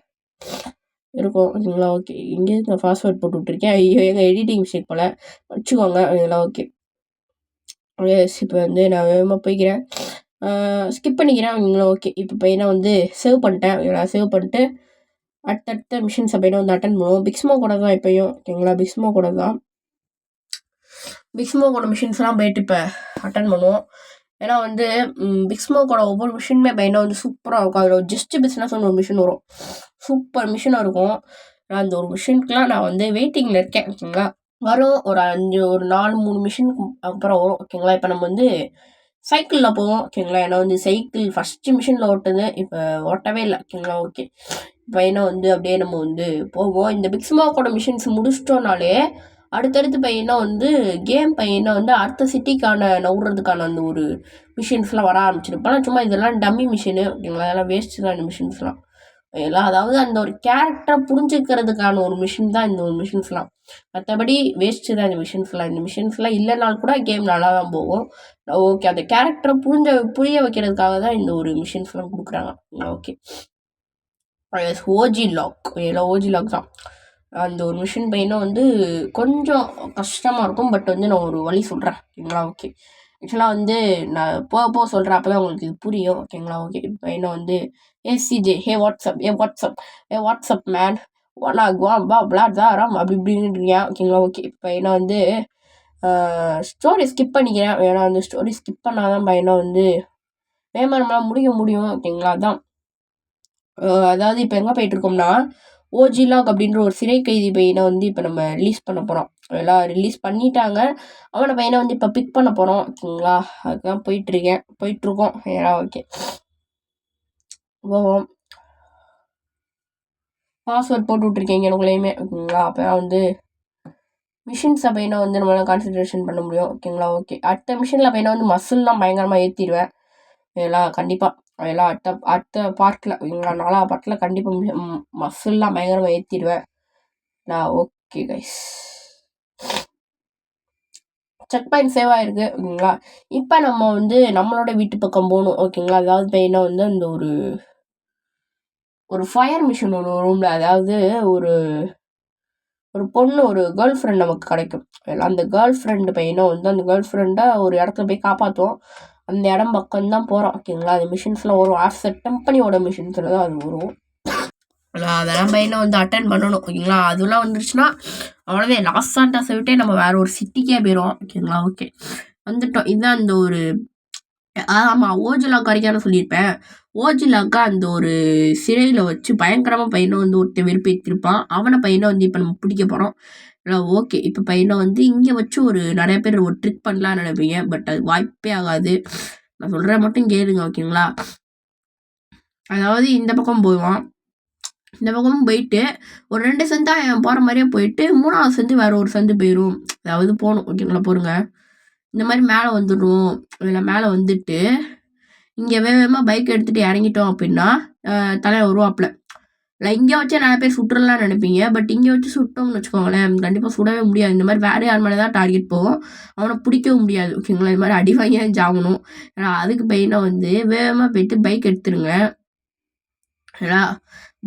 இருக்கும். ஓகேங்களா, ஓகே. இங்கே நான் பாஸ்வேர்ட் போட்டு விட்ருக்கேன். ஐயோ, எங்கள் எடிட்டிங் மிஸ்டேக் போல் வச்சுக்கோங்க. ஓகேங்களா, ஓகே. இப்போ வந்து நான் வேகமாக போய்க்கிறேன். ஸ்கிப் பண்ணிக்கிறேன். ஓகேங்களா, ஓகே. இப்போ பையனை வந்து சேவ் பண்ணிட்டேன். ஓகேங்களா, சேவ் பண்ணிட்டு அடுத்தடுத்த மிஷின்ஸை பையனை வந்து அட்டன் பண்ணுவோம். பிக்ஸ்மோ கூட தான் இப்போயும். ஓகேங்களா, பிக்ஸ்மோ கூட தான். பிக்ஸ்மோ கூட மிஷின்ஸ்லாம் போயிட்டு இப்போ அட்டன் பண்ணுவோம். ஏன்னா வந்து பிக்ஸ்மோ கூட ஒவ்வொரு மிஷினுமே பையனா வந்து சூப்பராக இருக்கும். அதில் ஜஸ்ட் பிஸ்னஸ் ஒரு மிஷின் வரும். சூப்பர் மிஷினாக இருக்கும். நான் அந்த ஒரு மிஷினுக்குலாம் நான் வந்து வெயிட்டிங்கில் இருக்கேன். ஓகேங்களா, வரும். ஒரு 4-3 மிஷினுக்கு அப்புறம் வரும். ஓகேங்களா, இப்போ நம்ம வந்து சைக்கிளில் போவோம். ஓகேங்களா, ஏன்னா வந்து சைக்கிள் ஃபஸ்ட்டு மிஷினில் ஓட்டுது, இப்போ ஓட்டவே இல்லை. ஓகேங்களா, ஓகே. பையனை வந்து அப்படியே நம்ம வந்து போவோம். இந்த பிக்ஸ்மோ கூட மிஷின்ஸ் முடிச்சிட்டோம்னாலே அடுத்தடுத்து பையனா வந்து கேம் பையனா வந்து அடுத்த சிட்டிக்கான நவுறதுக்கான அந்த ஒரு மிஷின்ஸ்லாம் வர ஆரம்பிச்சிருப்பாங்க. சும்மா இதெல்லாம் டம்மி மிஷினு. ஓகேங்களா, அதெல்லாம் வேஸ்ட்டு தான் இந்த மிஷின்ஸ்லாம். எல்லாம் அதாவது அந்த ஒரு கேரக்டரை புரிஞ்சுக்கிறதுக்கான ஒரு மிஷின் தான் இந்த ஒரு மிஷின்ஸ்லாம். மற்றபடி வேஸ்ட்டு தான் இந்த மிஷின்ஸ்லாம். இந்த மிஷின்ஸ்லாம் இல்லைனாலும் கூட கேம் நல்லா தான் போகும். ஓகே, அந்த கேரக்டரை புரிய வைக்கிறதுக்காக தான் இந்த ஒரு மிஷின்ஸ்லாம் கொடுக்குறாங்க. ஓகே, ஓஜி லாக். எல்லாம் ஓஜி லாக் தான். அந்த ஒரு மிஷின் பையனும் வந்து கொஞ்சம் கஷ்டமாக இருக்கும். பட் வந்து நான் ஒரு வழி சொல்கிறேன். ஓகேங்களா, ஓகே. ஆக்சுவலாக வந்து நான் போக சொல்கிறேன், அப்போ தான் உங்களுக்கு இது புரியும். ஓகேங்களா, ஓகே. பையனை வந்து சிஜே வாட்ஸ்அப் மேன் அப்படி இப்படின்றீங்க. ஓகேங்களா, ஓகே. பையனை வந்து ஸ்டோரி ஸ்கிப் பண்ணிக்கிறேன். ஏன்னா வந்து ஸ்டோரி ஸ்கிப் பண்ணால் தான் பையனை வந்து நம்மளால் முடியும். ஓகேங்களா, அதான். அதாவது இப்போ எங்கே போயிட்டுருக்கோம்னா ஓஜிலாக் அப்படின்ற ஒரு சிறை கைதி பையனை வந்து இப்போ நம்ம ரிலீஸ் பண்ண போகிறோம். எல்லாம் ரிலீஸ் பண்ணிட்டாங்க. அவனை பையனை வந்து இப்போ பிக் பண்ண போகிறோம். ஓகேங்களா, அதுதான் போயிட்டுருக்கோம். ஏன்னா ஓகே, போவோம். பாஸ்வேர்ட் போட்டு விட்ருக்கீங்க எனக்குள்ளேயுமே. ஓகேங்களா, அப்போ வந்து மிஷின்ஸை பையனை வந்து நம்மளால் கான்சன்ட்ரேஷன் பண்ண முடியும். ஓகேங்களா, ஓகே. அடுத்த மிஷினில் பையனை வந்து மசில்லாம் பயங்கரமாக ஏற்றிடுவேன். எல்லாம் கண்டிப்பாக எல்லாம் அடுத்த பார்ட்டில் இவங்களா 4ஆவது பார்ட்டில் கண்டிப்பாக மசில்லாம் பயங்கரமாக ஏற்றிடுவேன் நான். Okay guys, check point save ஆகிருக்கு. ஓகேங்களா, இப்போ நம்ம வந்து நம்மளோட வீட்டு பக்கம் போகணும். ஓகேங்களா, அதாவது பையனா வந்து அந்த ஒரு ஃபயர் மிஷின் ஒன்று ரூமில், அதாவது ஒரு பொண்ணு, ஒரு கேர்ள் ஃப்ரெண்ட் நமக்கு கிடைக்கும். அந்த கேர்ள் ஃப்ரெண்டு பையனும் வந்து அந்த கேர்ள் ஃப்ரெண்டை ஒரு இடத்துல போய் காப்பாற்றுவோம். அந்த இடம் பக்கம்தான் போகிறோம். ஓகேங்களா, அது மிஷின்ஸ்லாம் வரும். ஆஃப்செட் கம்பெனியோட மிஷின்ஸில் தான் அது வரும். அதெல்லாம் பையனை வந்து அட்டன் பண்ணணும். ஓகேங்களா, அதெல்லாம் வந்துருச்சுன்னா அவ்வளோவே லாஸ் சாண்டாஸை விட்டே நம்ம வேற ஒரு சிட்டிக்கே போயிடும். ஓகேங்களா, ஓகே. வந்துட்டோம். இதுதான் அந்த ஒரு ஆமாம், ஓஜிலாக் வரைக்கும் சொல்லியிருப்பேன். ஓஜிலாக்கா அந்த ஒரு சிறையில் வச்சு பயங்கரமாக பையனை வந்து ஒருத்தர் வெறுப்பேற்றிருப்பான். அவனை பையனை வந்து இப்போ நம்ம பிடிக்க போகிறோம். ஓகே, இப்போ பையனை வந்து இங்கே வச்சு நிறைய பேர் ஒரு ட்ரிக் பண்ணலான்னு நினைப்பீங்க. பட் அது வாய்ப்பே ஆகாது. நான் சொல்கிற மட்டும் கேளுங்க. ஓகேங்களா, அதாவது இந்த பக்கம் போவான். இந்த பக்கமும் போயிட்டு ஒரு 2 சந்தா போகிற மாதிரியே போயிட்டு 3ஆவது சந்து வேற ஒரு சந்து போயிடும். அதாவது போகணும். ஓகேங்களா, போருங்க. இந்த மாதிரி மேலே வந்துடுவோம். இதில் மேலே வந்துட்டு இங்கே வேகமாக பைக் எடுத்துகிட்டு இறங்கிட்டோம் அப்படின்னா தலை வருவாப்பில். இல்லை, இங்கே வச்சே நிறைய பேர் சுட்டுறலாம்னு நினைப்பீங்க. பட் இங்கே வச்சு சுட்டோம்னு வச்சுக்கோங்களேன், கண்டிப்பாக சுடவே முடியாது. இந்த மாதிரி வேறு யார் மேலே தான் டார்கெட் போகும், அவனை பிடிக்கவும் முடியாது. ஓகேங்களா, இது மாதிரி அடி வாங்கி ஜாகணும். ஏன்னா அதுக்கு பையனை வந்து வேகமாக போயிட்டு பைக் எடுத்துருங்க. ஏன்னா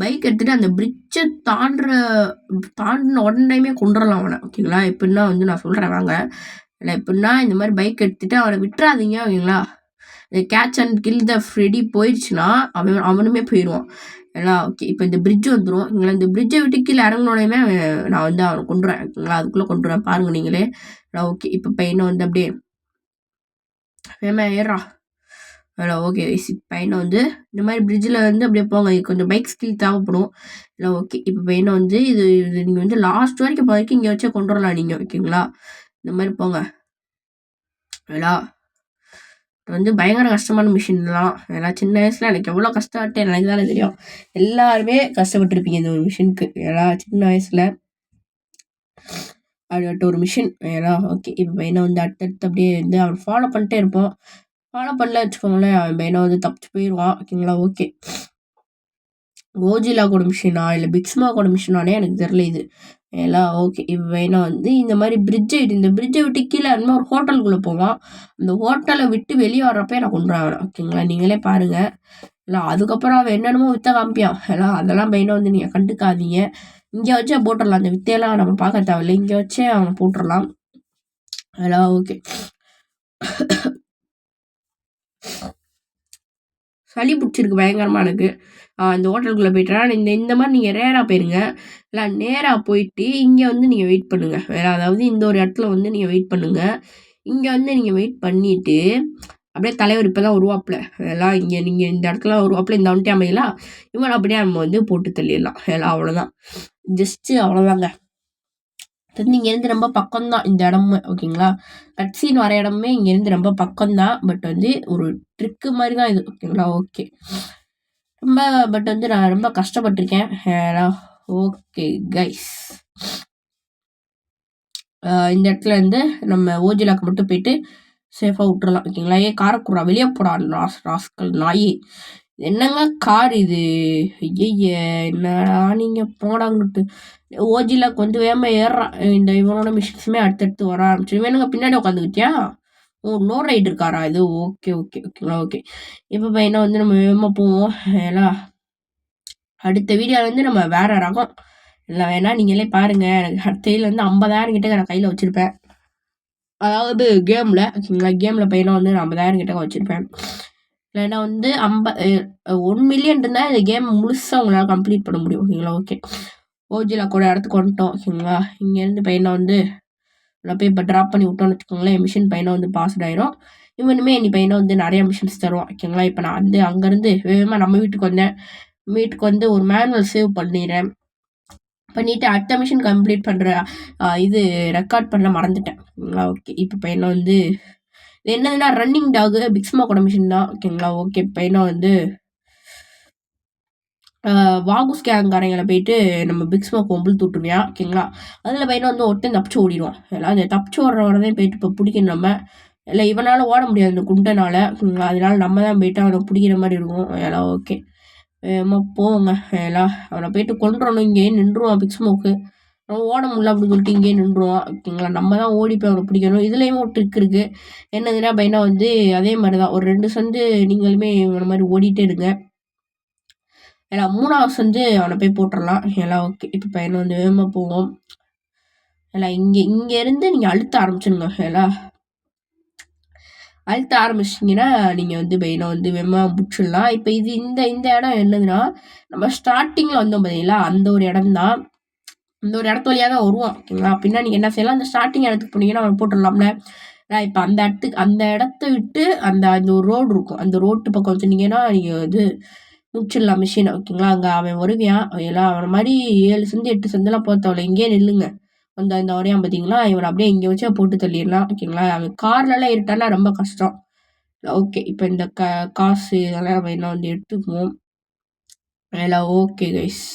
பைக் எடுத்துகிட்டு அந்த பிரிட்ஜை தாண்டின உடனேயுமே கொண்டுடலாம் அவனை. ஓகேங்களா, எப்படின்னா வந்து நான் சொல்கிறேன் வாங்க. இல்லை, எப்படின்னா இந்த மாதிரி பைக் எடுத்துகிட்டு அவனை விட்டுறாதீங்க. ஓகேங்களா, catch and kill the Freddy போயிடுச்சுன்னா அவனுமே போயிடுவான். ஏன்னா ஓகே, இப்போ இந்த பிரிட்ஜ் வந்துடும். இங்கே இந்த பிரிட்ஜை விட்டு கீழே இறங்கினோடையுமே நான் வந்து அவனை கொண்டுறேன். ஓகேங்களா, அதுக்குள்ளே கொண்டுறேன் பாருங்கள் நீங்களே. ஓகே, இப்போ பையனை வந்து அப்படியே ஏறா. ஓகே, பையனை வந்து இந்த மாதிரி பிரிட்ஜில் வந்து அப்படியே போங்க. கொஞ்சம் பைக் ஸ்கில் தேவைப்படும். இல்லை ஓகே, இப்போ பையனை வந்து இது நீங்கள் வந்து லாஸ்ட் வரைக்கும் இங்கே வச்சே கொண்டு வரலாம் நீங்கள். ஓகேங்களா, இந்த மாதிரி போங்க. ஏடா வந்து பயங்கர கஷ்டமான மிஷின்லாம். ஏன்னா சின்ன வயசில் எனக்கு எவ்வளோ கஷ்டப்பட்டு எனக்கு தானே தெரியும். எல்லாருமே கஷ்டப்பட்டுருப்பீங்க இந்த ஒரு மிஷினுக்கு. ஏன்னா சின்ன வயசில் அப்படின்ட்டு ஒரு மிஷின் ஏன்னா ஓகே. இப்போ பையனை வந்து அடுத்தடுத்து அப்படியே வந்து அவன் ஃபாலோ பண்ணிட்டே இருப்போம். ஃபாலோ பண்ணல வச்சுக்கோங்களேன், அவன் பையனை வந்து தப்பிச்சு போயிடுவான். ஓகேங்களா? ஓகே. கோஜிலா கூட மிஷினா இல்லை பிக்ஸ்மா கூட மிஷினானே எனக்கு தெரில இது. எல்லாம் ஓகே. இப்போ வேணா வந்து இந்த மாதிரி இந்த பிரிட்ஜை விட்டு கீழே இருந்தால் ஒரு ஹோட்டலுக்குள்ளே போவான். அந்த ஹோட்டலை விட்டு வெளியே வர்றப்ப நான் கொண்டுறான். ஓகேங்களா? நீங்களே பாருங்க. இல்லை அதுக்கப்புறம் அவன் என்னென்னமோ வித்த காமிப்பான். எல்லாம் அதெல்லாம் பையனை வந்து நீங்கள் கண்டுக்காதீங்க. இங்கே வச்சே போட்டுடலாம். அந்த வித்தையெல்லாம் நம்ம பார்க்க தேவையில்லை. இங்கே வச்சே அவனை போட்டுடலாம். எல்லாம் ஓகே. சளி பிடிச்சிருக்கு பயங்கரமா எனக்கு. இந்த ஹோட்டலுக்குள்ளே போயிட்டேன். இந்த மாதிரி நீங்கள் ரேராக போயிருங்க. இல்லை நேராக போயிட்டு இங்கே வந்து நீங்கள் வெயிட் பண்ணுங்க. வேற அதாவது இந்த ஒரு இடத்துல வந்து நீங்கள் வெயிட் பண்ணுங்க. இங்கே வந்து நீங்கள் வெயிட் பண்ணிட்டு அப்படியே தலைவர் இப்போ தான் வருவாப்புல. எல்லாம் இங்கே நீங்கள் இந்த இடத்துல வருவாப்புல. இந்த வந்துட்டே அமையலாம் இவன் அப்படியே நம்ம வந்து போட்டு தள்ளிடலாம். எல்லாம் அவ்வளோதான். ஜஸ்ட்டு அவ்வளோதாங்க. இங்கேருந்து ரொம்ப பக்கம்தான் இந்த இடமும். ஓகேங்களா? கட்சின்னு வர இடமுமே இங்கேருந்து ரொம்ப பக்கம்தான். பட் வந்து ஒரு ட்ரிக்கு மாதிரி தான் இது. ஓகேங்களா? ஓகே. ரொம்ப பட் வந்து நான் ரொம்ப கஷ்டப்பட்டிருக்கேன். ஓகே கைஸ், இந்த இடத்துல இருந்து நம்ம ஓஜிலாக்கு மட்டும் போயிட்டு சேஃபாக விட்டுறலாம். ஓகேங்களா? காரக்குறா வெளியே போடா ராஸ்கல் நாயே. என்னங்க கார் இது? ஐய என்னடா நீங்கள் போடாங்கட்டு. ஓஜிலாக்கு வந்து வேகமா ஏறுறான். இந்த இவனோட மிஷின்ஸுமே அடுத்தடுத்து வர ஆரம்பிச்சு. வேணுங்க பின்னாடி உட்காந்துக்கிட்டியா? ஓ நோ ரைடு இருக்காரா இது? ஓகே ஓகே ஓகேங்களா? ஓகே. இப்போ பையனா வந்து நம்ம வேகமாக போவோம். ஏன்னா அடுத்த வீடியோவில் வந்து நம்ம வேற ரகம் இல்லை வேணா நீங்களே பாருங்க. எனக்கு அடுத்த இதில் வந்து 50,000 கிட்ட நான் கையில் வச்சுருப்பேன். அதாவது கேமில். ஓகேங்களா? கேமில் பையனா வந்து நான் 50,000 கிட்ட வச்சுருப்பேன். இல்லைன்னா வந்து 1 மில்லியன் இருந்தால் இந்த கேம் முழுசாக உங்களால் கம்ப்ளீட் பண்ண முடியும். ஓகேங்களா? ஓகே. ஓஜிலா கூட இடத்துக்கு வந்துட்டோம். ஓகேங்களா? இங்கேருந்து பையனை வந்து நான் போய் இப்போ ட்ராப் பண்ணி விட்டோன்னு வச்சுக்கோங்களேன். மிஷின் பையனை வந்து பாஸ்ட் ஆயிரும். இவனுமே நீ பையனை வந்து நிறைய மிஷின்ஸ் தருவான். ஓகேங்களா? இப்போ நான் வந்து அங்கேருந்து வேகமாக நம்ம வீட்டுக்கு வந்தேன். வீட்டுக்கு வந்து ஒரு மேனுவல் சேவ் பண்ணிடுறேன். பண்ணிவிட்டு அடுத்த மிஷின் கம்ப்ளீட் பண்ணுற இது ரெக்கார்ட் பண்ண மறந்துட்டேன். ஓகே. இப்போ பையனை வந்து என்னதுன்னா ரன்னிங் டாகு பிக்ஸ்மா கூட மிஷின் தான். ஓகேங்களா? ஓகே. பையனை வந்து வாகுஸ் கேங்காரங்களை போயிட்டு நம்ம பிக்ஸ்மா கொம்பில் தூட்டுருவியான். ஓகேங்களா? அதில் பையனை வந்து ஒருத்தன் தப்பிச்சு ஓடிடுவான். எல்லாம் அந்த தப்பிச்சு ஓடுறவனே போயிட்டு இப்போ பிடிக்கணும் நம்ம. இல்லை இவனால் ஓட முடியாது அந்த குண்டனால். அதனால நம்ம தான் போயிட்டு அவனை பிடிக்கிற மாதிரி இருக்கும். எல்லாம் ஓகே. போங்க. எல்லாம் அவனை போயிட்டு கொண்டுறணும். இங்கேயே நின்றுவான் பிக்ஸ்மோக்கு. அவன் ஓட முடியல அப்படின்னு சொல்லிட்டு இங்கேயே நின்றுவான். ஓகேங்களா? நம்ம தான் ஓடி போய் அவனை பிடிக்கணும். இதுலேயும் ஒரு ட்ரிக் இருக்குது. என்னதுன்னா பையனா வந்து அதே மாதிரி தான் ஒரு 2 சந்து நீங்களுமே இந்த மாதிரி ஓடிட்டே இருங்க. ஏன்னா 3வது வந்து அவனை போய் போட்டுடலாம். எல்லாம் ஓகே. இப்போ பையனை வந்து வேகமாக போவோம். எல்லாம் இங்கேருந்து நீங்கள் அழுத்த ஆரம்பிச்சிடுங்க. எல்லாம் அழுத்த ஆரம்பிச்சிட்டிங்கன்னா நீங்கள் வந்து பையனை வந்து வேகமாக முடிச்சிடலாம். இப்போ இது இந்த இடம் என்னதுன்னா நம்ம ஸ்டார்டிங்கில் வந்தோம் பார்த்தீங்களா? அந்த ஒரு இடம் தான். இந்த ஒரு இடத்து வழியாக தான் வருவான். ஓகேங்களா? அப்படின்னா நீங்கள் என்ன செய்யலாம்? அந்த ஸ்டார்டிங் இடத்துக்கு போனீங்கன்னா அவனை போட்டுடலாம்ல. இப்போ அந்த இடத்த விட்டு அந்த ஒரு ரோடு இருக்கும். அந்த ரோட்டு பக்கம் வச்சுருந்தீங்கன்னா நீங்கள் இது முடிச்சிடலாம் மிஷினை. ஓகேங்களா? அங்கே அவன் வருவியான். எல்லாம் அவனை மாதிரி 7 சந்து 8 சந்தெல்லாம் போத்தவளை இங்கேயே நில்லுங்க. இந்த வரையான் பார்த்தீங்களா? இவனை அப்படியே இங்கே வச்சே போட்டு தள்ளிடலாம். ஓகேங்களா? அவன் கார்லலாம் ஏறிட்டானா ரொம்ப கஷ்டம். ஓகே. இப்போ இந்த காசு இதெல்லாம் நம்ம என்ன வந்து எடுத்துக்குவோம். எல்லாம் ஓகே கைஸ்.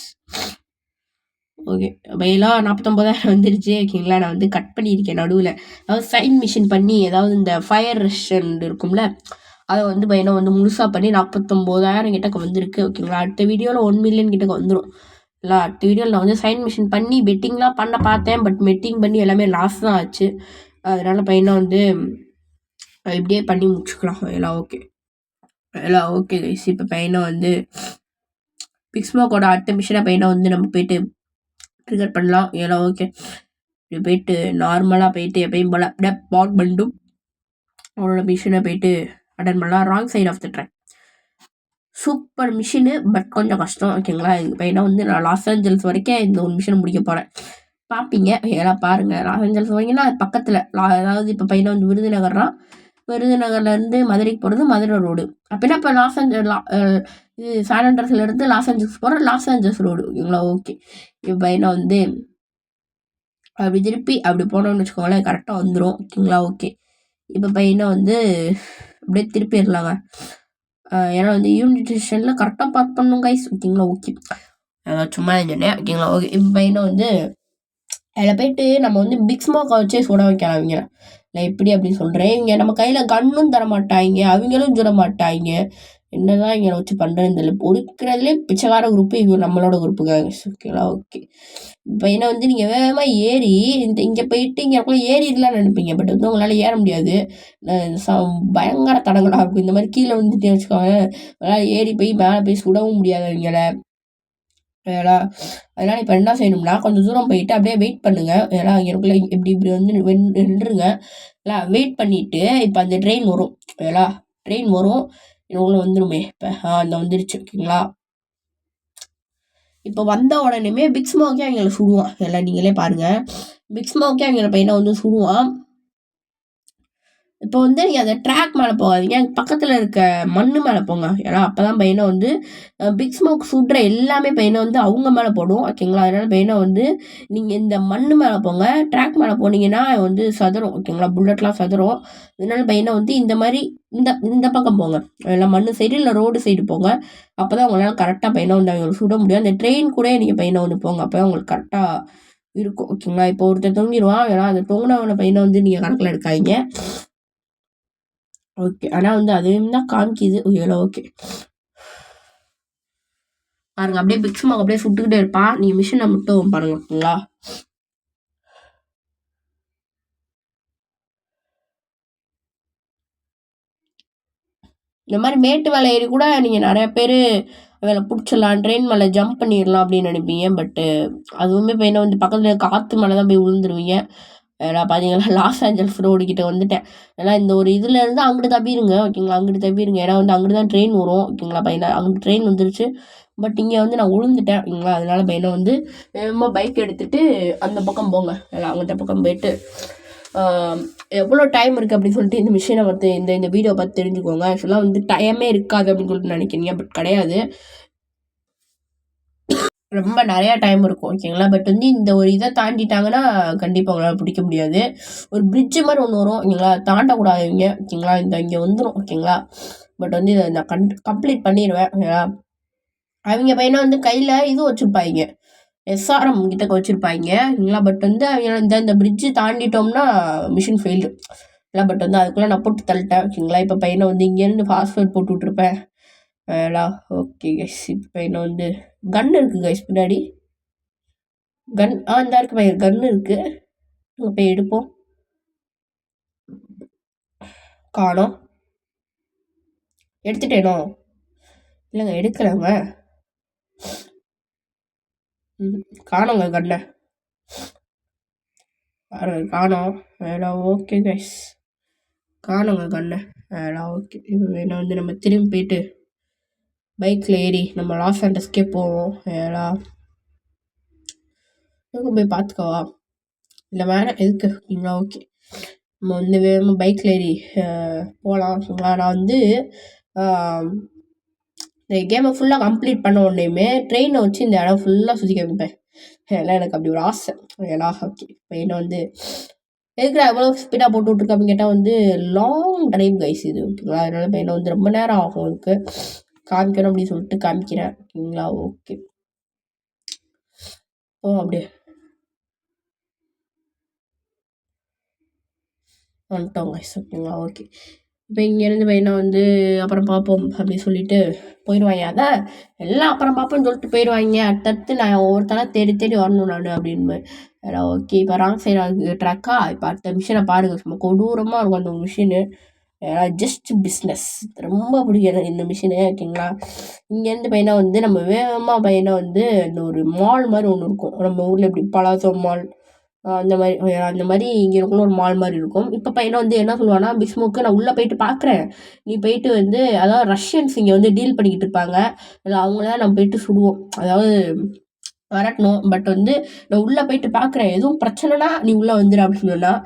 ஓகே. எல்லாம் 49,000 வந்துருச்சு. ஓகேங்களா? நான் வந்து கட் பண்ணியிருக்கேன் நடுவில். அதாவது சைன் மிஷின் பண்ணி ஏதாவது இந்த ஃபயர் ரெஸ்டன்ட் இருக்கும்ல அதை வந்து பையனை வந்து முழுசாக பண்ணி 49,000 கிட்டக்க வந்திருக்கு. ஓகேங்களா? அடுத்த வீடியோவில் 1 மில்லியன் கிட்டக்க வந்துடும். இல்லை அடுத்த வீடியோவில் நான் வந்து சைன் மிஷின் பண்ணி பெட்டிங்லாம் பண்ண பார்த்தேன். பட் பெட்டிங் பண்ணி எல்லாமே லாஸ் தான் ஆச்சு. அதனால் பையனை வந்து இப்படியே பண்ணி முடிச்சுக்கலாம். எல்லாம் ஓகே. எல்லாம் ஓகே கைஸ். இப்போ பையனை வந்து பிக்ஸ்மோக்கோட அடுத்த மிஷினை பையனை வந்து நம்ம போயிட்டு ட்ரிகர் பண்ணலாம். எல்லாம் ஓகே. இப்படி போயிட்டு நார்மலாக போயிட்டு எப்பயும் போல் அப்படியே பாட் பண்ணிட்டும் அவனோட மிஷினை போயிட்டு அட்டன் பண்ணலாம். Wrong side of the track. Super machine. But கொஞ்சம் கஷ்டம். ஓகேங்களா? இது பையனா வந்து நான் லாஸ் ஏஞ்சல்ஸ் வரைக்கும் இந்த ஒரு மிஷினை முடிக்க போகிறேன். பார்ப்பீங்க. எல்லாம் பாருங்கள். லாஸ் ஏஞ்சல்ஸ் வரைக்கும்னா பக்கத்தில் அதாவது இப்போ பையனை வந்து விருதுநகர்னா விருதுநகர்லேருந்து மதுரைக்கு போகிறது மதுரை ரோடு. அப்படின்னா இப்போ இது சான் ஆண்ட்ரஸ்லேருந்து லாஸ் ஏஞ்சல்ஸ் போகிற லாஸ் ஏஞ்சல்ஸ் ரோடு. ஓகேங்களா? ஓகே. இப்போ பையனை வந்து அப்படி திருப்பி அப்படி போனோம்னு வச்சுக்கோங்களேன் கரெக்டாக வந்துடும். ஓகேங்களா? ஓகே. இப்போ பையனை வந்து அப்படியே திருப்பிடலாங்க. ஏன்னா வந்து யூனிட் ஸ்டேஷனில் கரெக்டாக பார்க் பண்ணணும் கைஸ். ஓகேங்களா? ஓகே. சும்மா சொன்னேன். ஓகேங்களா? ஓகே. இப்போ பையனை வந்து அதில் போயிட்டு நம்ம வந்து பிக் ஸ்மோக்கை வச்சே சுட வைக்கலாம் அவங்கள. நான் எப்படி அப்படின்னு சொல்கிறேன். இவங்க நம்ம கையில் கன்னும் தர மாட்டாங்க, அவங்களும் சுட மாட்டாங்க. என்னதான் இங்கே வச்சு பண்ணுறேன்னு தெரியல. பொறுக்கிறதுலே பிச்சைக்கார குரூப்பு இவங்க நம்மளோட குரூப்புங்க. ஓகேங்களா? ஓகே. இப்போ என்ன வந்து நீங்கள் வேகமாக ஏறி இங்கே போயிட்டு இங்கே ஏறிடலாம்னு நினைப்பீங்க. பட் வந்து உங்களால் ஏற முடியாது. பயங்கர தடங்களாக இருக்கும். இந்த மாதிரி கீழே வந்துட்டே வச்சுக்கோங்க, உங்களால் ஏறி போய் மேலே போய் சுடவும் முடியாது அவங்கள. ஏன்னா அதனால் இப்போ என்ன செய்யணும்னா, கொஞ்சம் தூரம் போயிட்டு அப்படியே வெயிட் பண்ணுங்க. ஏன்னா எனக்குள்ள இப்படி இப்படி வந்து நின்றுங்க. இல்லை வெயிட் பண்ணிவிட்டு இப்போ அந்த ட்ரெயின் வரும். ஏன்னா ட்ரெயின் வரும், இவங்களும் வந்துடுமே. இப்போ அந்த வந்துருச்சு. ஓகேங்களா? இப்போ வந்த உடனேமே பிக் ஸ்மோக்கே அவங்களை சுடுவான். எல்லாம் நீங்களே பாருங்கள். பிக் ஸ்மோக்கே அவங்கள பையனை வந்து சுடுவான். இப்போ வந்து நீங்கள் அந்த ட்ராக் மேலே போகாதீங்க, பக்கத்தில் இருக்க மண் மேலே போங்க. ஏன்னா அப்போ தான் பையனை வந்து பிக் ஸ்மோக் சுடுற எல்லாமே பையனை வந்து அவங்க மேலே போடும். ஓகேங்களா? அதனால் பையனை வந்து நீங்கள் இந்த மண் மேலே போங்க. ட்ராக் மேலே போனீங்கன்னா வந்து சதுரும். ஓகேங்களா? புல்லட்லாம் சதுரும். அதனால பையனை வந்து இந்த மாதிரி இந்த இந்த பக்கம் போங்க. இல்லை மண் சைடு இல்லை ரோடு சைடு போங்க. அப்போ தான் உங்களால் கரெக்டாக பையனை வந்து அவங்க சுட முடியும். அந்த ட்ரெயின் கூட நீங்கள் பையனை வந்து போங்க. அப்போ தான் உங்களுக்கு கரெக்டாக இருக்கும். ஓகேங்களா? இப்போ ஒருத்தர் தொங்கிடுவான். ஏன்னா அந்த தொங்கினவனை பையனை வந்து நீங்கள் கணக்கில் எடுக்காதீங்க. ஓகே. ஆனால் வந்து அதுவும் தான் காமிக்குது. ஓகே பாருங்க, அப்படியே பிக் ஸ்மோக் அப்படியே சுட்டுக்கிட்டே இருப்பான். நீங்கள் மிஷினை மட்டும் பாருங்க. ஓகேங்களா? இந்த மாதிரி மேட்டு மேலே ஏறி கூட நீங்கள் நிறைய பேர் வேலை பிடிச்சிடலாம், ட்ரெயின் மேலே ஜம்ப் பண்ணிடலாம் அப்படின்னு நினைப்பீங்க. பட்டு அதுவுமே இப்போ என்ன வந்து பக்கத்தில் காற்று மேலே தான் போய் விழுந்துருவீங்க. நான் பார்த்தீங்கன்னா லாஸ் ஏஞ்சல்ஸ் ரோடு கிட்ட வந்துட்டேன். ஏன்னா இந்த ஒரு இதில் இருந்து அங்கிட்டு தப்பிடுங்க. ஓகேங்களா? அங்கிட்டு தப்பிடுங்க. ஏன்னா வந்து அங்கிட்டு தான் ட்ரெயின் வரும். ஓகேங்களா? பையனா அங்கிட்டு ட்ரெயின் வந்துருச்சு. பட் இங்கே வந்து நான் விழுந்துட்டேன். ஓகேங்களா? அதனால பையனை வந்து வேகமாக பைக் எடுத்துகிட்டு அந்த பக்கம் போங்க. இல்லை அந்த பக்கம் போயிட்டு எவ்வளோ டைம் இருக்குது அப்படின்னு சொல்லிட்டு இந்த மிஷினை வந்து இந்த வீடியோ பார்த்து தெரிஞ்சுக்கோங்க. ஆக்சுவலாக வந்து டைமே இருக்காது அப்படின்னு சொல்லிட்டு நினைக்கிறீங்க, பட் கிடையாது. ரொம்ப நிறையா டைம் இருக்கும். ஓகேங்களா? பட் வந்து இந்த ஒரு இதை தாண்டிட்டாங்கன்னா கண்டிப்பாக உங்களால் பிடிக்க முடியாது. ஒரு பிரிட்ஜு மாதிரி ஒன்று வரும். ஓகேங்களா? தாண்டக்கூடாது இவங்க. ஓகேங்களா? இங்கே வந்துடும். ஓகேங்களா? பட் வந்து இதை நான் கம்ப்ளீட் பண்ணிடுவேன். ஓகேங்களா? அவங்க பையனை வந்து கையில் இது வச்சுருப்பாங்க, எஸ்ஆர்எம் கிட்ட வச்சுருப்பாங்க. ஓகேங்களா? பட் வந்து அவங்க இந்த பிரிட்ஜு தாண்டிட்டோம்னா மிஷின் ஃபெயில்டு. இல்லை பட் வந்து அதுக்குள்ளே நான் போட்டு தள்ளிட்டேன். ஓகேங்களா? இப்போ பையனை வந்து இங்கேருந்து ஃபாஸ்ட்வேர்ட் போட்டு விட்ருப்பேன். Okay guys. இப்போ என்ன வந்து கன் இருக்குது கைஸ் பின்னாடி. கன் இந்த இருக்கு பையன், கன் இருக்குது. போய் எடுப்போம். காணோம். எடுத்துட்டேனோ? இல்லைங்க, எடுக்கலைங்க. காணோங்க கண்ணை. காணோம். ஓகே கைஸ், காணோங்க கண்ணை. ஓகே. இப்போ வேணா வந்து நம்ம திரும்பி போயிட்டு பைக்கில் ஏறி நம்ம லாஸ் ஏஞ்சல்ஸ்க்கே போவோம். போய் பார்த்துக்கவா? இல்லை வேணாம், எதுக்கு? ஓகேங்களா? ஓகே. நம்ம வந்து வேகமாக பைக்கில் ஏறி போகலாம். ஓகேங்களா? நான் வந்து இந்த கேமை ஃபுல்லாக கம்ப்ளீட் பண்ண உடனேயுமே ட்ரெயினை வச்சு இந்த இடம் ஃபுல்லாக சுற்றி காமிப்பேன். ஏன்னா எனக்கு அப்படி ஒரு ஆசை. ஏன்னா ஓகே. இப்போ என்ன வந்து எதுக்குடா எவ்வளோ ஸ்பீடாக போட்டு விட்ருக்கு அப்படின்னு கேட்டால் வந்து லாங் ட்ரைவ் கைஸ் இது. ஓகேங்களா? அதனால இப்போ என்ன வந்து ரொம்ப நேரம் ஆகும் எனக்கு காமிக்கணும் அப்படின்னு சொல்லிட்டு காமிக்கிறேன். ஓகேங்களா? ஓகே. அப்படியே வந்துட்டோம் கைஸ். ஓகேங்களா? ஓகே. இப்போ இங்கேருந்து பையனை வந்து அப்புறம் பார்ப்போம் அப்படின்னு சொல்லிட்டு போயிடுவாங்க. அதான் எல்லாம் அப்புறம் பார்ப்போம்னு சொல்லிட்டு போயிடுவாங்க. அடுத்தடுத்து நான் ஒவ்வொருத்தராக தேடி தேடி வரணும் நான் அப்படின்னு. ஓகே. இப்போ ராங் சைடு ட்ராக்கா? இப்போ அடுத்த மிஷினை பாருங்கள், சும்மா கொடூரமாக இருக்கும் அந்த மிஷினு. Just business. ரொம்ப பிடிக்கும் எனக்கு இந்த மிஷினு. ஓகேங்களா? இங்கேருந்து பையனை வந்து நம்ம வேகமாக பையனை வந்து இந்த ஒரு மால் மாதிரி ஒன்று இருக்கும். நம்ம ஊரில் எப்படி பலாசோ மால் அந்த மாதிரி இங்கே இருக்குள்ள ஒரு மால் மாதிரி இருக்கும். இப்போ பையனை வந்து என்ன சொல்லுவான்னா, பிக் ஸ்மோக்கு நான் உள்ளே போயிட்டு பார்க்குறேன், நீ போயிட்டு வந்து அதாவது ரஷ்யன்ஸ் இங்கே வந்து டீல் பண்ணிக்கிட்டு இருப்பாங்க, அதில் அவங்கள தான் நம்ம போயிட்டு சுடுவோம், அதாவது வரட்டணும். பட் வந்து நான் உள்ளே போயிட்டு பார்க்குறேன், எதுவும் பிரச்சனைனா நீ உள்ளே வந்துடு அப்படின்னு சொன்னால்.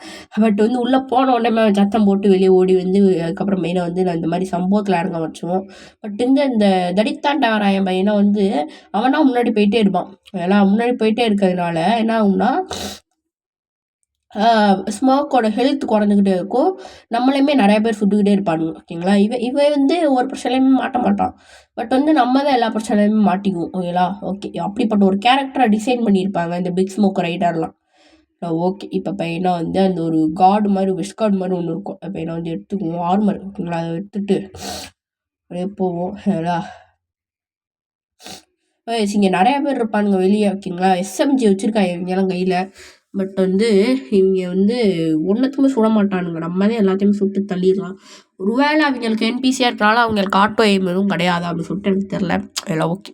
பட் வந்து உள்ளே போன உடனே சத்தம் போட்டு வெளியே ஓடி வந்து அதுக்கப்புறம் மெயினாக வந்து நான் இந்த மாதிரி சம்பவத்தில் இறங்க வச்சுவோம். பட் இந்த தடித்தாண்டவராயன் பையனை வந்து அவனா முன்னாடி போயிட்டே இருப்பான். ஏன்னா முன்னாடி போயிட்டே இருக்கிறதுனால என்ன ஆகும்னா ஸ்மோக்கோட ஹெல்த் குறைஞ்சிக்கிட்டே இருக்கும். நம்மளையுமே நிறைய பேர் சுட்டுக்கிட்டே இருப்பானுங்க. ஓகேங்களா? இவன் வந்து ஒரு பிரச்சனையுமே மாட்ட மாட்டான். பட் வந்து நம்ம தான் எல்லா பிரச்சனையுமே மாட்டிக்குவோம். ஓகேங்களா? ஓகே. அப்படிப்பட்ட ஒரு கேரக்டரை டிசைன் பண்ணியிருப்பாங்க இந்த பிக் ஸ்மோக் ரைடர்லாம். ஓகே. இப்போ பையனா வந்து அந்த ஒரு கார்டு மாதிரி வெஸ்ட் கார்டு மாதிரி ஒன்று இருக்கும். பையனா வந்து எடுத்துக்குவோம் ஆர்மர் ஓகேங்களா, அதை எடுத்துட்டு அப்படியே போவோம். ஏடா இங்கே நிறையா பேர் இருப்பானுங்க வெளியே ஓகேங்களா. எஸ்எம்ஜி வச்சுருக்காங்க இவங்கெல்லாம் கையில். பட் வந்து இவங்க வந்து ஒன்றுத்துக்குமே சுட மாட்டானுங்க. நம்ம தான் எல்லாத்தையுமே சுட்டு தள்ளிடலாம். ஒருவேளை அவங்களுக்கு என்பிசியாக இருக்கிறனால அவங்களுக்கு ஆட்டோ எய்ம் எதுவும் கிடையாது அப்படின்னு சொல்லிட்டு எனக்கு தெரில. எல்லாம் ஓகே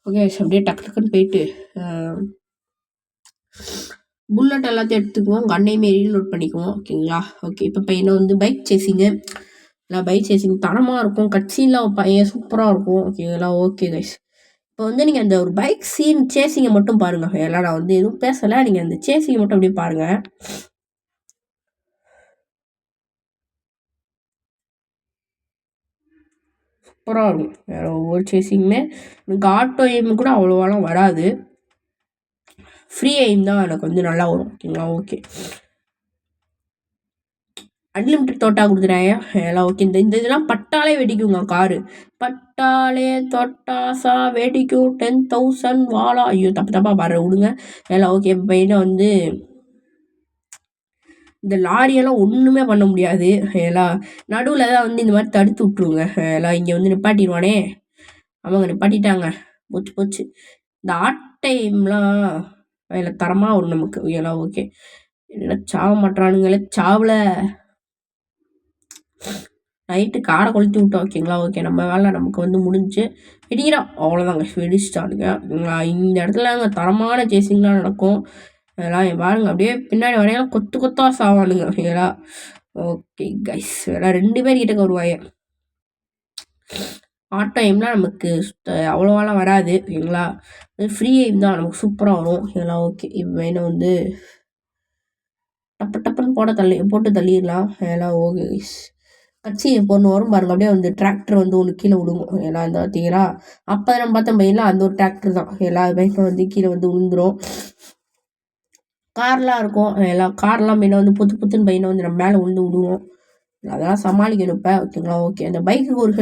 ஓகே. அப்படியே டக்கு டக்குன்னு போயிட்டு புல்லட் எல்லாத்தையும் எடுத்துக்குவோம். கண்ணையுமே ரீலோட் பண்ணிக்குவோம் ஓகேங்களா. ஓகே. இப்போ பையனை வந்து பைக் சேசிங்கு எல்லாம் பைக் சேசிங் தரமாக இருக்கும். கட்சியெலாம் பையன் சூப்பராக இருக்கும் ஓகேங்களா. Okay guys. இப்போ வந்து நீங்கள் அந்த ஒரு பைக் சீன் சேசிங்கை மட்டும் பாருங்கள். எல்லாம் நான் வந்து எதுவும் பேசலை, நீங்கள் அந்த சேசிங்கை மட்டும் அப்படியே பாருங்கள். சூப்பராக இருக்கும். வேறு ஒவ்வொரு சேசிங்குமே எனக்கு ஆட்டோ எய்ம் கூட அவ்வளோவாலாம் வராது. ஃப்ரீ எய்ம் தான் எனக்கு வந்து நல்லா வரும் ஓகேங்களா. ஓகே. அன்லிமிட்டட் தோட்டா கொடுத்துட்டாங்க எல்லாம் ஓகே. இந்த இதெல்லாம் பட்டாலே வெடிக்குங்க காரு. பட்டாலே தொட்டாசா வெடிக்கும் 10,000 வாழா. ஐயோ தப்பாக பாரு விடுங்க. எல்லாம் ஓகே. பையனை வந்து இந்த லாரியெல்லாம் ஒன்றுமே பண்ண முடியாது. எல்லாம் நடுவில் தான் வந்து இந்த மாதிரி தடுத்து விட்ருங்க. எல்லாம் இங்கே வந்து நிப்பாட்டிடுவானே. ஆமாங்க நிப்பாட்டிட்டாங்க. போச்சு போச்சு. இந்த டைம்லாம் அதில் தரமாக வரும் நமக்கு. எல்லாம் ஓகே. என்ன சாவ மாட்டானுங்களே சாவல. நைட்டு காரை கொளுத்தி விட்டோம் ஓகேங்களா. ஓகே நம்ம வேலை நமக்கு வந்து முடிஞ்சு வெடிக்கிறோம் அவ்வளோதாங்க. வெடிச்சிட்டானுங்க இந்த இடத்துல அங்கே தரமான சேசிங்லாம் நடக்கும். அதெல்லாம் பாருங்க அப்படியே பின்னாடி வரையெல்லாம் கொத்து கொத்தா சாவானுங்க ஓகேங்களா. ஓகே கைஸ் வேணா 2 பேர் கிட்ட வருவாங்க. ஆட்டோ எய்ம்லாம் நமக்கு அவ்வளோவாலாம் வராது ஓகேங்களா. ஃப்ரீ எய்ம் தான் நமக்கு சூப்பராக வரும் ஓகேங்களா. ஓகே. இப்போ என்ன வந்து டப்பு டப்புன்னு போட்டு தள்ளிடலாம் எல்லாம் ஓகே கைஸ். கட்சி பொண்ணு வரும் பாருங்க அப்படியே வந்து டிராக்டர் வந்து ஒன்று கீழே விடுவோம் எல்லாம் இந்த பார்த்தீங்களா. அப்போ நம்ம பார்த்த பையன்லாம் அந்த ஒரு டிராக்டர் தான். எல்லா பைக்கும் வந்து கீழே வந்து விழுந்துரும். கார்லாம் இருக்கும். எல்லாம் கார்லாம் பையனை வந்து புத்துன்னு பையனை வந்து நம்ம மேலே விழுந்து விடுவோம். அதெல்லாம் சமாளிக்கணும் இப்போ ஓகேங்களா. ஓகே. அந்த பைக்குக்கு ஒரு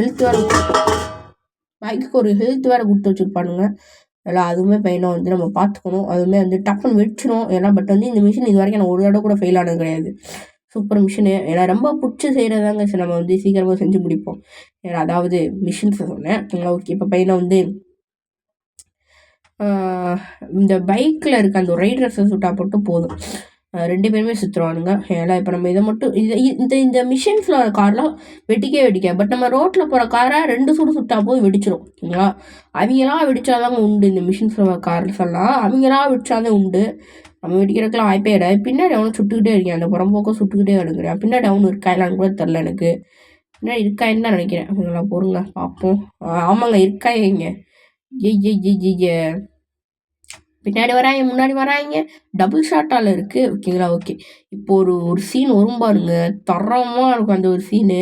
ஹெல்த் வேறு கொடுத்து வச்சுருப்பானுங்க. எல்லாம் அதுவுமே பையனை வந்து நம்ம பார்த்துக்கணும். அதுவுமே வந்து டப்புன்னு வெடிச்சிடும் எல்லாம். பட் வந்து இந்த மிஷின் இது வரைக்கும் நான் ஒரு தடவை கூட ஃபெயில் ஆனது கிடையாது. Super machine. ஏன்னா ரொம்ப பிடிச்சி செய்கிறதாங்க நம்ம வந்து சீக்கிரமாக செஞ்சு முடிப்போம். ஏன்னா அதாவது மிஷின்ஸை சொன்னேன் ஓகேங்களா. ஓகே. இப்போ பையனை வந்து இந்த பைக்கில் இருக்க அந்த ரைடர்ஸை சுட்டால் மட்டும் போதும். 2 பேருமே சுற்றுவானுங்க. ஏன்னா இப்போ நம்ம இதை மட்டும் இந்த மிஷின்ஸில் வர கார்லாம் வெடிக்க. பட் நம்ம ரோட்டில் போகிற காரை 2 சுட்டா போய் வெடிச்சிடும் ஓகேங்களா. அவங்களாம் வெடிச்சாதாங்க உண்டு. இந்த மிஷின்ஸில் வர கார்ஸ் எல்லாம் அவங்களாம் வெடிச்சாதான் உண்டு. நம்ம வெடிக்கிறதுக்குலாம் வாய்ப்பே கிடையாது. பின்னாடி அவனும் சுட்டுக்கிட்டே இருக்கேன். அந்த புறம்போக்கம் சுட்டுக்கிட்டே எடுக்கிறேன். பின்னாடி அவனு இருக்காயிலான்னு கூட தெரில எனக்கு. பின்னாடி இருக்காயின்னு தான் நினைக்கிறேன். அவங்களா பொறுங்க பார்ப்போம். ஆமாங்க இருக்காயிங்க. ஏ பின்னாடி வராங்க முன்னாடி வராங்க. டபுள் ஷாட்டால் இருக்குது ஓகேங்களா. ஓகே. இப்போ ஒரு சீன் வரும் பாருங்க. தரமாக இருக்கும் அந்த ஒரு சீனு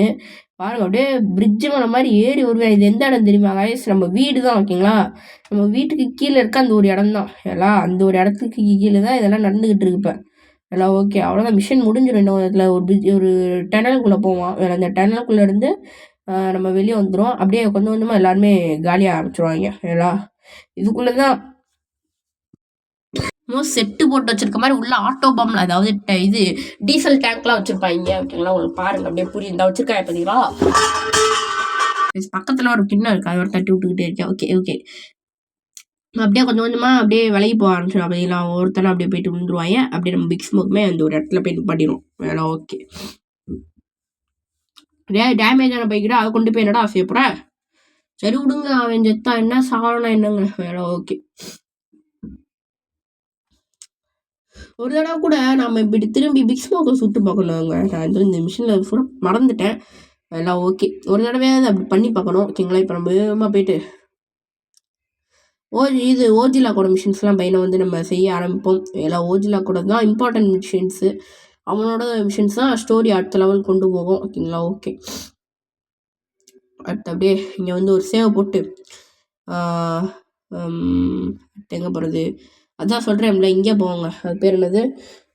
பாருங்க. அப்படியே பிரிட்ஜு மேலே மாதிரி ஏறி வருவேன். இது எந்த இடம் தெரியுமா கைஸ்? நம்ம வீடு தான் ஓகேங்களா. நம்ம வீட்டுக்கு கீழே இருக்க அந்த ஒரு இடம் தான். எல்லாம் அந்த ஒரு இடத்துக்கு கீழே தான் இதெல்லாம் நடந்துக்கிட்டு இருக்கு இப்போ எல்லாம். ஓகே. அவ்வளோதான் மிஷின் முடிஞ்சிடும். இன்னும் இதில் ஒரு டனலுக்குள்ளே போவான். அந்த டனலுக்குள்ளே இருந்து நம்ம வெளியே வந்துடும். அப்படியே கொஞ்சமாக எல்லாருமே காலியாக ஆரம்பிச்சிருவாங்க எல்லாம். இதுக்குள்ளே தான் செட்டு போட்டு வச்சிருக்க மாதிரி உள்ள ஆட்டோ பாம்ல அதாவது இது டீசல் டேங்க்லாம் வச்சிருப்பாங்க ஓகேங்களா. உங்களுக்கு பாருங்க அப்படியே புரியுதா வச்சிருக்காங்க பார்த்தீங்களா. பக்கத்தில் ஒரு கிண்ணம் இருக்கு. அதை ஒரு தட்டி விட்டுக்கிட்டே இருக்கேன். Okay okay. அப்படியே கொஞ்சமாக அப்படியே விலகி போக ஆரம்பிச்சிடும். அப்படிங்களா ஒருத்தனை அப்படியே போயிட்டு விழுந்துருவாங்க. அப்படியே நம்ம பிக் ஸ்மோக்குமே அந்த ஒரு இடத்துல போய் நிப்பாட்டிடும் வேணா. ஓகே. டேமேஜ் ஆன பைக்கிட்ட அதை கொண்டு போய் என்னடா செய்யப்போற. சரி விடுங்க அவன் செத்தா என்ன சாகனா என்னங்க வேணா. ஓகே. ஒரு தடவை கூட நம்ம இப்படி திரும்பி பிக் ஸ்மோக்கை சுட்டு பார்க்கணுங்க. நான் வந்து இந்த மிஷினில் சுட மறந்துட்டேன் எல்லாம். ஓகே. ஒரு தடவையாவது அப்படி பண்ணி பார்க்கணும் ஓகேங்களா. இப்போ நம்ம வேகமாக போயிட்டு ஓஜிலா கூட மிஷின்ஸ்லாம் பையனை வந்து நம்ம செய்ய ஆரம்பிப்போம். எல்லாம் ஓஜிலா கூட தான் இம்பார்ட்டன்ட் மிஷின்ஸு. அவனோட மிஷின்ஸ் தான் ஸ்டோரி அடுத்த லெவல் கொண்டு போகும் ஓகேங்களா. ஓகே. அடுத்து அப்படியே இங்கே வந்து ஒரு சேவை போட்டு எங்கே போகிறது அதான் சொல்கிறேன்ல இங்கே போவாங்க. அது பேர் என்னது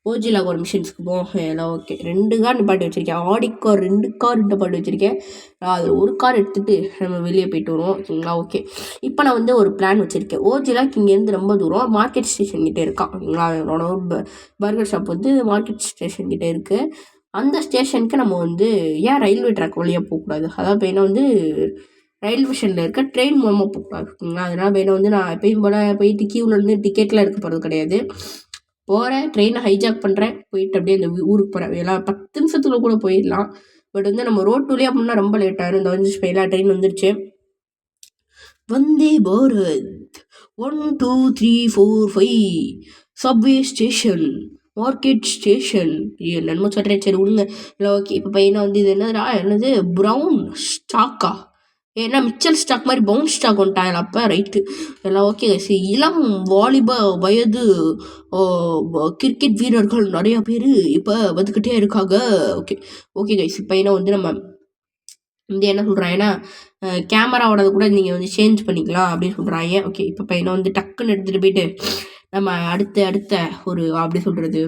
ஓஜியில் ஒரு மிஷின்ஸ்க்கு போவோம் எல்லாம் ஓகே. 2 கார் நிப்பாட்டி வச்சுருக்கேன். ஆடி கார் 2 கார் நிப்பாட்டி வச்சுருக்கேன். அதில் ஒரு கார் எடுத்துகிட்டு நம்ம வெளியே போயிட்டு வருவோம் ஓகேங்களா. ஓகே, இப்போ நான் வந்து ஒரு பிளான் வச்சுருக்கேன். ஓஜியில் இங்கேருந்து ரொம்ப தூரம் மார்க்கெட் ஸ்டேஷன் கிட்டே இருக்கான் ஓகேங்களா. என்னோட பர்கர் ஷாப் வந்து மார்க்கெட் ஸ்டேஷன் கிட்டே இருக்குது. அந்த ஸ்டேஷனுக்கு நம்ம வந்து ஏன் ரயில்வே ட்ராக் வழியாக போகக்கூடாது, அதாவது இப்போ என்ன வந்து ரயில்வே ஸ்டேஷனில் இருக்க ட்ரெயின் மூலமாக போகக்கூடாது ஓகேங்களா. அதனால் இப்போ என்ன வந்து நான் எப்பயும் போல் போயிட்டு கியூவில் இருந்து டிக்கெட்லாம் எடுக்க போகிறது கிடையாது. போகிறேன், ட்ரெயினை ஹைஜாக் பண்ணுறேன், போயிட்டு அப்படியே அந்த ஊருக்கு போகிறேன். எல்லாம் 10 நிமிஷத்துல கூட போயிடலாம். பட் வந்து நம்ம ரோட் வழியாக அப்படின்னா ரொம்ப லேட் ஆகிடும். இந்த வந்துச்சு இப்போ எல்லா ட்ரெயின் வந்துருச்சு. Vande Bharat 1 2 3 4 5 subway station market station என்னென்னமோ சொல்கிறேன். சரி விடுங்க. இல்லை ஓகே. இப்போ பையனை வந்து இது என்னது ப்ரௌன் ஸ்டாக்கா, ஏன்னா மிச்சல் ஸ்டாக் மாதிரி பவுன் ஸ்டாக் வந்துட்டாங்க அப்போ ரைட்டு. எல்லாம் ஓகே. இளம் வாலிப வயது கிரிக்கெட் வீரர்கள் நிறையா பேர் இப்போ வந்துக்கிட்டே இருக்காங்க. Okay okay guys. இப்போ என்ன வந்து நம்ம வந்து என்ன சொல்கிறாங்கன்னா கேமராவோடது கூட நீங்கள் வந்து சேஞ்ச் பண்ணிக்கலாம் அப்படின்னு சொல்கிறாங்க. ஓகே, இப்போ பையனை வந்து டக்குன்னு எடுத்துகிட்டு போயிட்டு நம்ம அடுத்த ஒரு அப்படி சொல்கிறது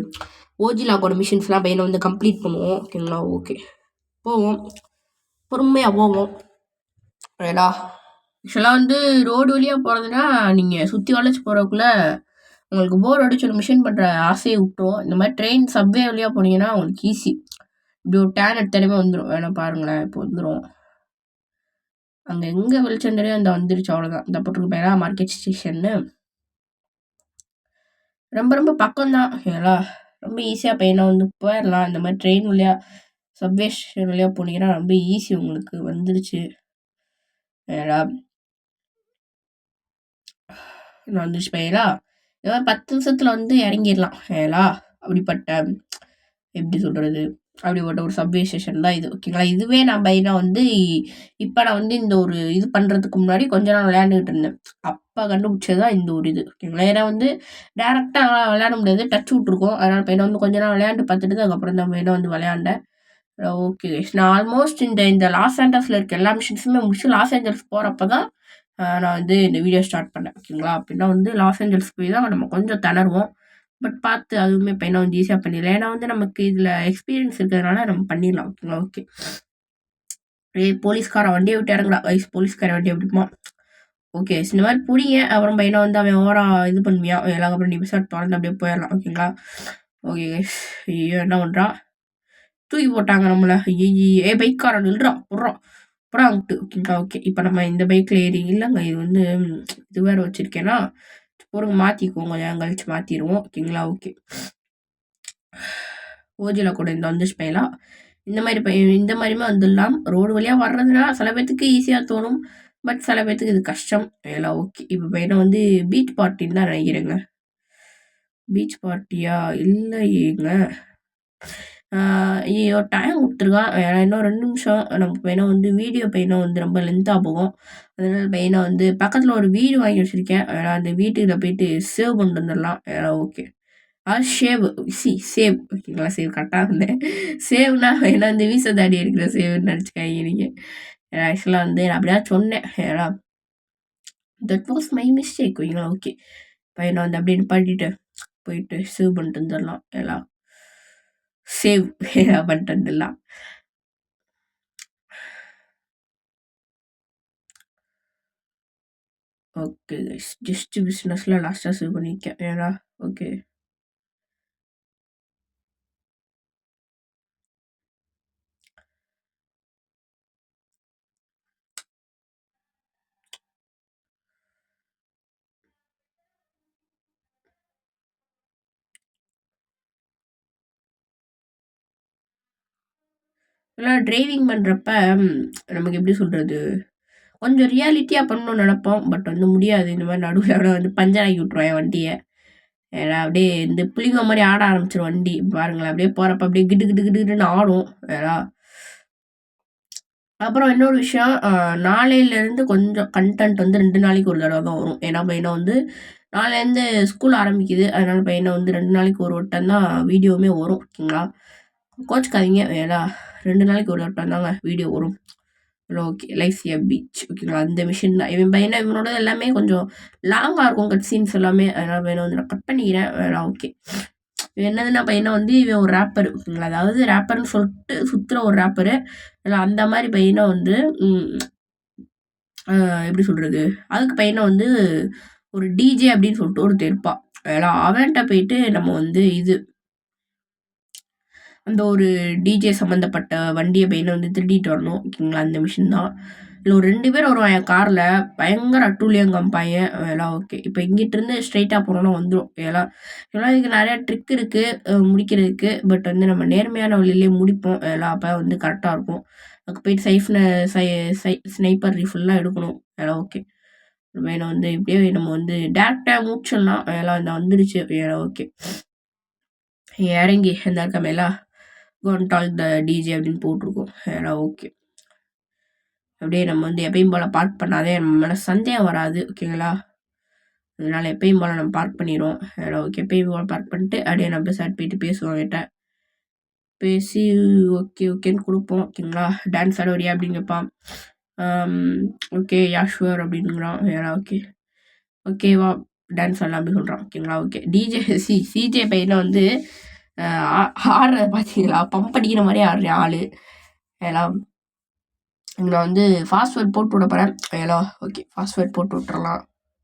ஓஜிலாக்கோட மிஷின்ஸ்லாம் பையனை வந்து கம்ப்ளீட் பண்ணுவோம் ஓகேங்களா. ஓகே, போவோம், பொறுமையாக போவோம். ஏடா ஆக்சுவலாக வந்து ரோடு வழியாக போகிறதுனா நீங்கள் சுற்றி வளைச்சி போகிறதுக்குள்ளே உங்களுக்கு போர் அடிச்சு ஒரு மிஷின் பண்ணுற ஆசையை விட்டுரும். இந்த மாதிரி ட்ரெயின் சப்வே வழியாக போனீங்கன்னா உங்களுக்கு ஈஸி. இப்படி ஒரு டேன் எடுத்தாலுமே வந்துடும். வேணா பாருங்களேன், இப்போ வந்துடும். அங்கே எங்கே வெளிச்சம் தெரியும் அந்த வந்துருச்சு, அவ்வளோதான். இந்த போட்டுருக்கு பேரா மார்க்கெட் ஸ்டேஷன்னு. ரொம்ப ரொம்ப பக்கம்தான் ஏங்களா, ரொம்ப ஈஸியாக பையனை வந்து போயிடலாம். இந்த மாதிரி ட்ரெயின் வழியாக சப்வே ஸ்டேஷன் வழியாக போனீங்கன்னா ரொம்ப ஈஸி, உங்களுக்கு வந்துருச்சு ஏடா. நான் வந்துருச்சு பையலா. இந்த மாதிரி 10 நிமிஷத்தில் வந்து இறங்கிடலாம் ஏலா. அப்படிப்பட்ட எப்படி சொல்கிறது, அப்படிப்பட்ட ஒரு சப்வே ஸ்டேஷன் தான் இது ஓகேங்களா. இதுவே நான் பையனா வந்து இப்போ நான் வந்து இந்த ஒரு இது பண்ணுறதுக்கு முன்னாடி கொஞ்ச நாள் விளையாண்டுக்கிட்டு இருந்தேன். அப்போ கண்டுபிடிச்சது தான் இந்த ஒரு இது ஓகேங்களா. ஏன்னா வந்து டேரெக்டாக விளையாட முடியாது, டச் விட்ருக்கோம். அதனால் பையனை வந்து கொஞ்ச நாள் விளையாண்டு பார்த்துட்டு அதுக்கப்புறம் தான் பையனை வந்து விளையாண்டேன். ஓகே, நான் ஆல்மோஸ்ட் இந்த லாஸ் ஏஞ்சல்ஸில் இருக்க எல்லா மிஷின்ஸுமே முடிச்சு லாஸ் ஏஞ்சல்ஸ் போகிறப்ப தான் நான் வந்து இந்த வீடியோ ஸ்டார்ட் பண்ணேன் ஓகேங்களா. அப்படின்னா வந்து லாஸ் ஏஞ்சல்ஸ் போய் தான் நம்ம கொஞ்சம் திணறுவோம். பட் பார்த்து அதுவுமே இப்போ என்ன வந்து ஈஸியாக பண்ணிடலாம். ஏன்னா வந்து நமக்கு இதில் எக்ஸ்பீரியன்ஸ் இருக்கிறதுனால நம்ம பண்ணிடலாம் ஓகேங்களா. ஓகே, போலீஸ்கார வண்டியை விட்டு இறங்கலாம் வயசு, போலீஸ்கார வண்டியை விட்டுமா. ஓகே, இந்த மாதிரி பிடிங்க. அப்புறம் பையனை வந்து அவன் ஓரா இது பண்ணுவியா எல்லாம், அப்புறம் நீ பிசாட் திறந்து அப்படியே போயிடலாம் ஓகேங்களா. ஓகே, ஐயோ என்ன பண்ணுறா, தூக்கி போட்டாங்க நம்மளை. ஐயே பைக்காரன் நில்றான் போடுறான் அப்புறம் அங்கிட்டு ஓகேங்களா. ஓகே, இப்போ நம்ம இந்த பைக்கில் ஏறி இல்லைங்க, இது வந்து இது வேறு வச்சுருக்கேன்னா பொருங்க மாற்றிக்கோங்க, ஏன் கழிச்சு மாற்றிடுவோம் ஓகேங்களா. ஓகே, ஓஜியில் கூட இந்த வந்து ஸ்பெயிலாக இந்த மாதிரியுமே வந்துடலாம். ரோடு வழியாக வர்றதுனா சில பேர்த்துக்கு ஈஸியாக தோணும், பட் சில பேர்த்துக்கு இது கஷ்டம் எல்லாம். ஓகே, இப்போ பையனை வந்து பீச் பார்ட்டின்னு தான் நினைக்கிறேங்க. பீச் பார்ட்டியா இல்லையேங்க. ஐயோ டைம் கொடுத்துருக்கான். இன்னும் 2 நிமிஷம் நம்ம பையனை வந்து வீடியோ பையனை வந்து ரொம்ப லென்த்தாக போகும். அதனால் பையனை வந்து பக்கத்தில் ஒரு வீடு வாங்கி வச்சுருக்கேன். அந்த வீட்டுக்கிட்ட போயிட்டு சேவ் பண்ணிட்டு வந்துடலாம். ஓகே, அது சேவ் ஓகேங்களா. சேவ் கரெக்டாக இருந்தேன். சேவ்னா ஏன்னா வந்து வீச தாடி இருக்கிற சேவ்னு நினச்சிக்காங்க நீங்கள். ஆக்சுவலாக வந்து நான் அப்படியா சொன்னேன். ஏன்னா தட் வாஸ் மை மிஸ்டேக் ஓகேங்களா. ஓகே, பையனை வந்து அப்படியே நிப்பாட்டிட்டு போயிட்டு சேவ் பண்ணிட்டு வந்துடலாம். எல்லாம் சேவ் பண்ணிட்டு வந்துடலாம். ஓகே கைஸ், ஜஸ்ட் பிஸ்னஸில் லாஸ்ட்டாக சேவ் பண்ணியிருக்கேன் ஏன்னா. ஓகே, ஏன்னா டிரைவிங் பண்ணுறப்ப நமக்கு எப்படி சொல்கிறது, கொஞ்சம் ரியாலிட்டியாக பண்ணணும்னு நினப்போம். பட் வந்து முடியாது. இந்த மாதிரி நடுவில் வந்து பஞ்சர் ஆகி விட்ருவேன் என் வண்டியை. ஏன்னா அப்படியே இந்த புளிங்க மாதிரி ஆட ஆரம்பிச்சிடும் வண்டி. பாருங்களேன், அப்படியே போகிறப்ப அப்படியே கிட்டு கிட்டு கிட்டுன்னு ஆடும் ஏன்னா. அப்புறம் இன்னொரு விஷயம், நாளையிலேருந்து கொஞ்சம் கண்டென்ட் வந்து 2 நாளைக்கு ஒரு தடவை தான் வரும். ஏன்னா பையனை வந்து நாளையிலேருந்து ஸ்கூல் ஆரம்பிக்குது. அதனால் பையனை வந்து 2 நாளைக்கு ஒரு வட்டம் தான் வீடியோவுமே வரும் ஓகேங்களா. கோச்சுக்காதீங்க ஏன்னா 2 நாளைக்கு ஒரு வட்டம் தாங்க வீடியோ வரும். ஓகே, லைஃப் பீச் ஓகேங்களா. அந்த மிஷின் தான் இவன் பையனை, இவனோட எல்லாமே கொஞ்சம் லாங்காக இருக்கும் கட் சீன்ஸ் எல்லாமே. அதனால் பையனை வந்து நான் கட் பண்ணிக்கிறேன். ஓகே, என்னதுன்னா பையனை வந்து இவன் ஒரு ரேப்பர் ஓகேங்களா, அதாவது ரேப்பர்னு சொல்லிட்டு சுற்றுற ஒரு ரேப்பரு. இல்லை அந்த மாதிரி பையனை வந்து எப்படி சொல்கிறது, அதுக்கு பையனை வந்து ஒரு டிஜே அப்படின்னு சொல்லிட்டு ஒருத்தர் இருப்பான். அவன்கிட்ட போயிட்டு நம்ம வந்து அந்த ஒரு டிஜே சம்மந்தப்பட்ட வண்டியை பையனை வந்து திருடிட்டு வரணும் ஓகேங்களா. அந்த மிஷின் தான். இல்லை ஒரு 2 பேர் வருவான் என் காரில், பயங்கர அட்டூழியம் காமிப்பாங்க. எல்லாம் ஓகே. இப்போ இங்கிட்டிருந்து ஸ்ட்ரைட்டாக போனோன்னா வந்துடும். எல்லாம் இதுக்கு நிறையா ட்ரிக் இருக்குது முடிக்கிறதுக்கு. பட் வந்து நம்ம நேர்மையான வழியிலே முடிப்போம். அப்போ வந்து கரெக்டாக இருக்கும். அதுக்கு போயிட்டு ஸ்னைப்பர் ரைஃபிள்லாம் எடுக்கணும். ஓகே. வேணும் வந்து இப்படியே நம்ம வந்து டேரெக்டாக முடிச்சிடலாம். இந்த வந்துடுச்சு. ஓகே. இறங்கி இந்த இருக்க மேலா கோன்டால் த டிஜே அப்படின்னு போட்டிருக்கோம். ஓகே. அப்படியே நம்ம வந்து எப்பயும் போல் பார்க் பண்ணாதே நம்ம மேலே சந்தேகம் வராது ஓகேங்களா. அதனால எப்பயும் போல் நம்ம பார்க் பண்ணிடுவோம். ஓகே. எப்பயும் போல் பார்க் பண்ணிட்டு அப்படியே நம்ம சார் போயிட்டு பேசுவோம் கிட்ட. பேசி ஓகேன்னு கொடுப்போம் ஓகேங்களா. டான்ஸ் ஆட வரியா அப்படின்னு கேட்பான். ஓகே ஷுவர் அப்படின்னுங்கிறான். ஓகேவா டான்ஸ் ஆடலாம் அப்படின்னு சொல்கிறான் ஓகேங்களா. ஓகே. சிஜே பையனை வந்து ஆடுறத பார்த்தீங்களா, பம்ப் அடிக்கிற மாதிரி ஆடுறேன் ஆள். நான் வந்து ஃபாஸ்ட்வேர்ட் போட்டு விட போகிறேன். ஓகே. ஃபாஸ்ட்வேர்ட் போட்டு விட்டுறலாம்.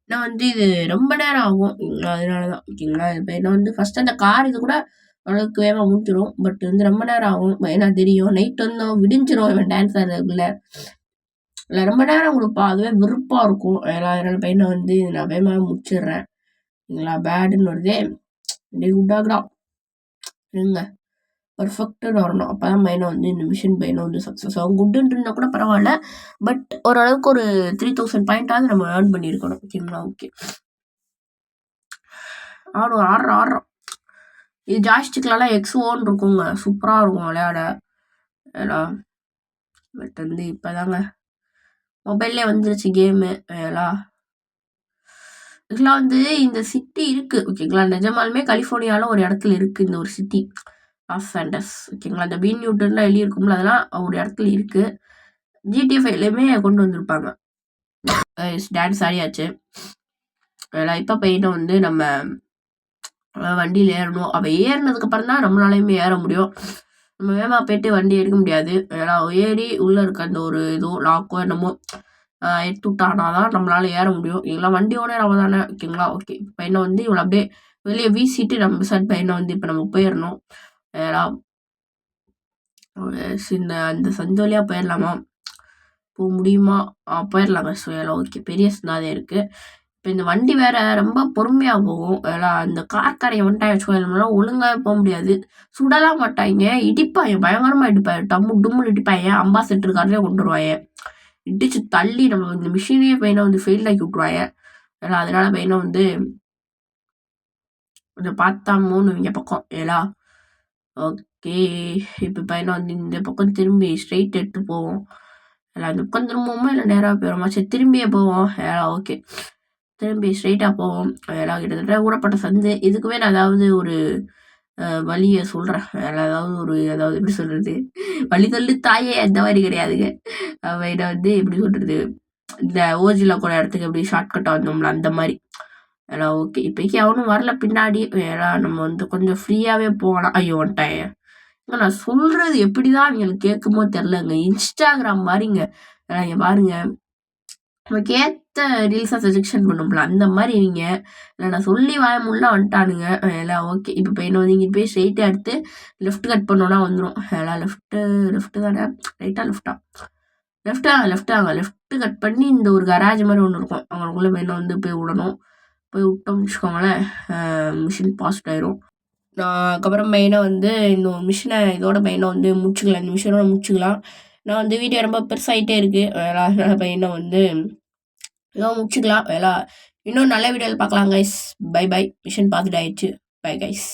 நான் வந்து இது ரொம்ப நேரம் ஆகும் அதனால தான் ஓகேங்களா. இப்போ என்ன வந்து ஃபஸ்ட்டு அந்த கார் இது கூட ஓரளவுக்கு வேகமாக முடிச்சிடும். பட் வந்து ரொம்ப நேரம் ஆகும். ஏன்னா தெரியும் நைட் வந்து விடிஞ்சிரும் இவன் டான்ஸ் ஆடுறதுக்குள்ள. இல்லை ரொம்ப நேரம் கொடுப்பா, அதுவே விருப்பாக இருக்கும். அதனால பையனை வந்து நான் வேகமாக முடிச்சிடுறேன் ஓகேங்களா. பேடுன்னு வருதே குட்டாகடா இருங்க, பர்ஃபெக்டாக வரணும். அப்போ தான் பையனை வந்து இந்த மிஷின் பையனை வந்து சக்ஸஸ் ஆகும். குட்டுன்னு இருந்தால் கூட பரவாயில்ல, பட் ஓரளவுக்கு ஒரு 3000 பாயிண்டாவது நம்ம ஏர்ன் பண்ணியிருக்கணும் ஓகேங்களா. ஓகே. ஆடுறோம். இது ஜாய்ஸ்டிக்லலாம் X1 இருக்குங்க, சூப்பராக இருக்கும் விளையாட. பட் வந்து இப்போ தாங்க மொபைல்லே வந்துருச்சு கேமு. இதெல்லாம் வந்து இந்த சிட்டி இருக்குது ஓகேங்களா. நிஜமாலுமே கலிஃபோர்னியாவில் ஒரு இடத்துல இருக்குது இந்த ஒரு சிட்டி, லாஸ் ஏஞ்சல்ஸ் ஓகேங்களா. இந்த பீன் நியூட்டன்லாம் எழுதியிருக்கும்ல, அதெல்லாம் ஒரு இடத்துல இருக்குது. GTA 5லையுமே கொண்டு வந்திருப்பாங்க. டான்ஸ் ஆடியாச்சு. இப்போ பையனை வந்து நம்ம வண்டியில் ஏறணும். அவள் ஏறினதுக்கப்புறம் தான் நம்மளாலையுமே ஏற முடியும். நம்ம வேகமாக போயிட்டு வண்டி எடுக்க முடியாது. ஏறி உள்ளே இருக்க அந்த ஒரு ஏதோ லாக்கோ என்னமோ எடுத்து விட்டானா தான் நம்மளால ஏற முடியும். இதெல்லாம் வண்டி ஓனர் அவள் தானே ஓகேங்களா. ஓகே. பையனை வந்து இவ்வளோ அப்படியே வெளியே வீசிட்டு நம்ம சார் பையனை வந்து இப்போ நம்ம போயிடணும். இந்த அந்த சந்து வழியாக போயிடலாமா, போக முடியுமா? போயிடலாங்க. So okay. பெரிய சந்தாதே இருக்குது. இப்போ இந்த வண்டி வேற ரொம்ப பொறுமையாக போகும். அந்த கார்காரையை வந்துட்டாங்க வச்சுக்கோங்க, ஒழுங்காக போக முடியாது. சுடலாம் மாட்டாங்க, இடிப்பாங்க, பயங்கரமாக இடிப்பாங்க, டம்முன்னு இடிப்பாங்க. அம்பாசிடர் காரையே கொண்டு வருவாங்க, இடிச்சு தள்ளி நம்ம இந்த மிஷினையே பையனை வந்து ஃபெயில் ஆக்கி விட்ருவாங்க. அதனால பையனை வந்து கொஞ்சம் பார்த்தாமோன்னு இங்கே பக்கம் ஓகே. இப்போ பையனை வந்து இந்த பக்கம் திரும்பி ஸ்ட்ரெயிட் எடுத்து போவோம். அந்த பக்கம் திரும்புவோமா இல்லை நேராக போயிடுவோமா? சரி திரும்பியே போவோம். ஓகே. திரும்பி ஸ்ட்ரெயிட்டாக போவோம். கிட்டத்தட்ட ஊடப்பட்ட சந்து. இதுக்குமே நான் ஏதாவது ஒரு வழியை சொல்கிறேன். அதாவது எப்படி சொல்கிறது, வழி சொல்லு தாயே அந்த மாதிரி கிடையாதுங்க. இதை வந்து எப்படி சொல்கிறது, இந்த ஓஜியில் கூட இடத்துக்கு எப்படி ஷார்ட்கட்டாக வந்தோம்ல அந்த மாதிரி. ஓகே. இப்போக்கி அவனும் வரல பின்னாடி. நம்ம வந்து கொஞ்சம் ஃப்ரீயாகவே போகலாம். ஐயோ வந்துட்டேன். நான் சொல்கிறது எப்படி தான் அவங்களுக்கு கேட்குமோ தெரிலங்க. இன்ஸ்டாகிராம் மாதிரிங்க. இங்கே பாருங்க, நமக்கு ஏற்ற ரீல்ஸாக சஜெக்ஷன் பண்ணும்ல அந்த மாதிரி இவங்க. நான் சொல்லி வாயமுள்ள வந்துட்டானுங்க. ஓகே. இப்போ பையனை வந்து இங்கே போய் ஸ்ட்ரெயிட்டாக எடுத்து லெஃப்ட் கட் பண்ணோன்னா வந்துடும். லெஃப்ட்டு தானே, ரைட்டாக லெஃப்ட்டு கட் பண்ணி இந்த ஒரு கராஜ் மாதிரி ஒன்று இருக்கும், அவங்களுக்குள்ளே பையனை வந்து போய் விடணும். போய் விட்டோம்னு வச்சுக்கோங்களேன், மிஷின் பாஸ்ட் ஆயிரும். நான் அதுக்கப்புறம் மெயினாக வந்து இந்த மிஷினை இதோட பையனை வந்து முடிச்சுக்கலாம், இந்த மிஷினோட முடிச்சுக்கலாம். நான் வந்து வீடியோ ரொம்ப பெருசாகிட்டே இருக்குது. அதனால் பையனை வந்து ஏதோ முடிச்சுக்கலாம். இன்னும் நல்ல வீடியோவில் பார்க்கலாம் கைஸ். பை மிஷன் பார்த்துட்டு ஆயிடுச்சு. Bye guys.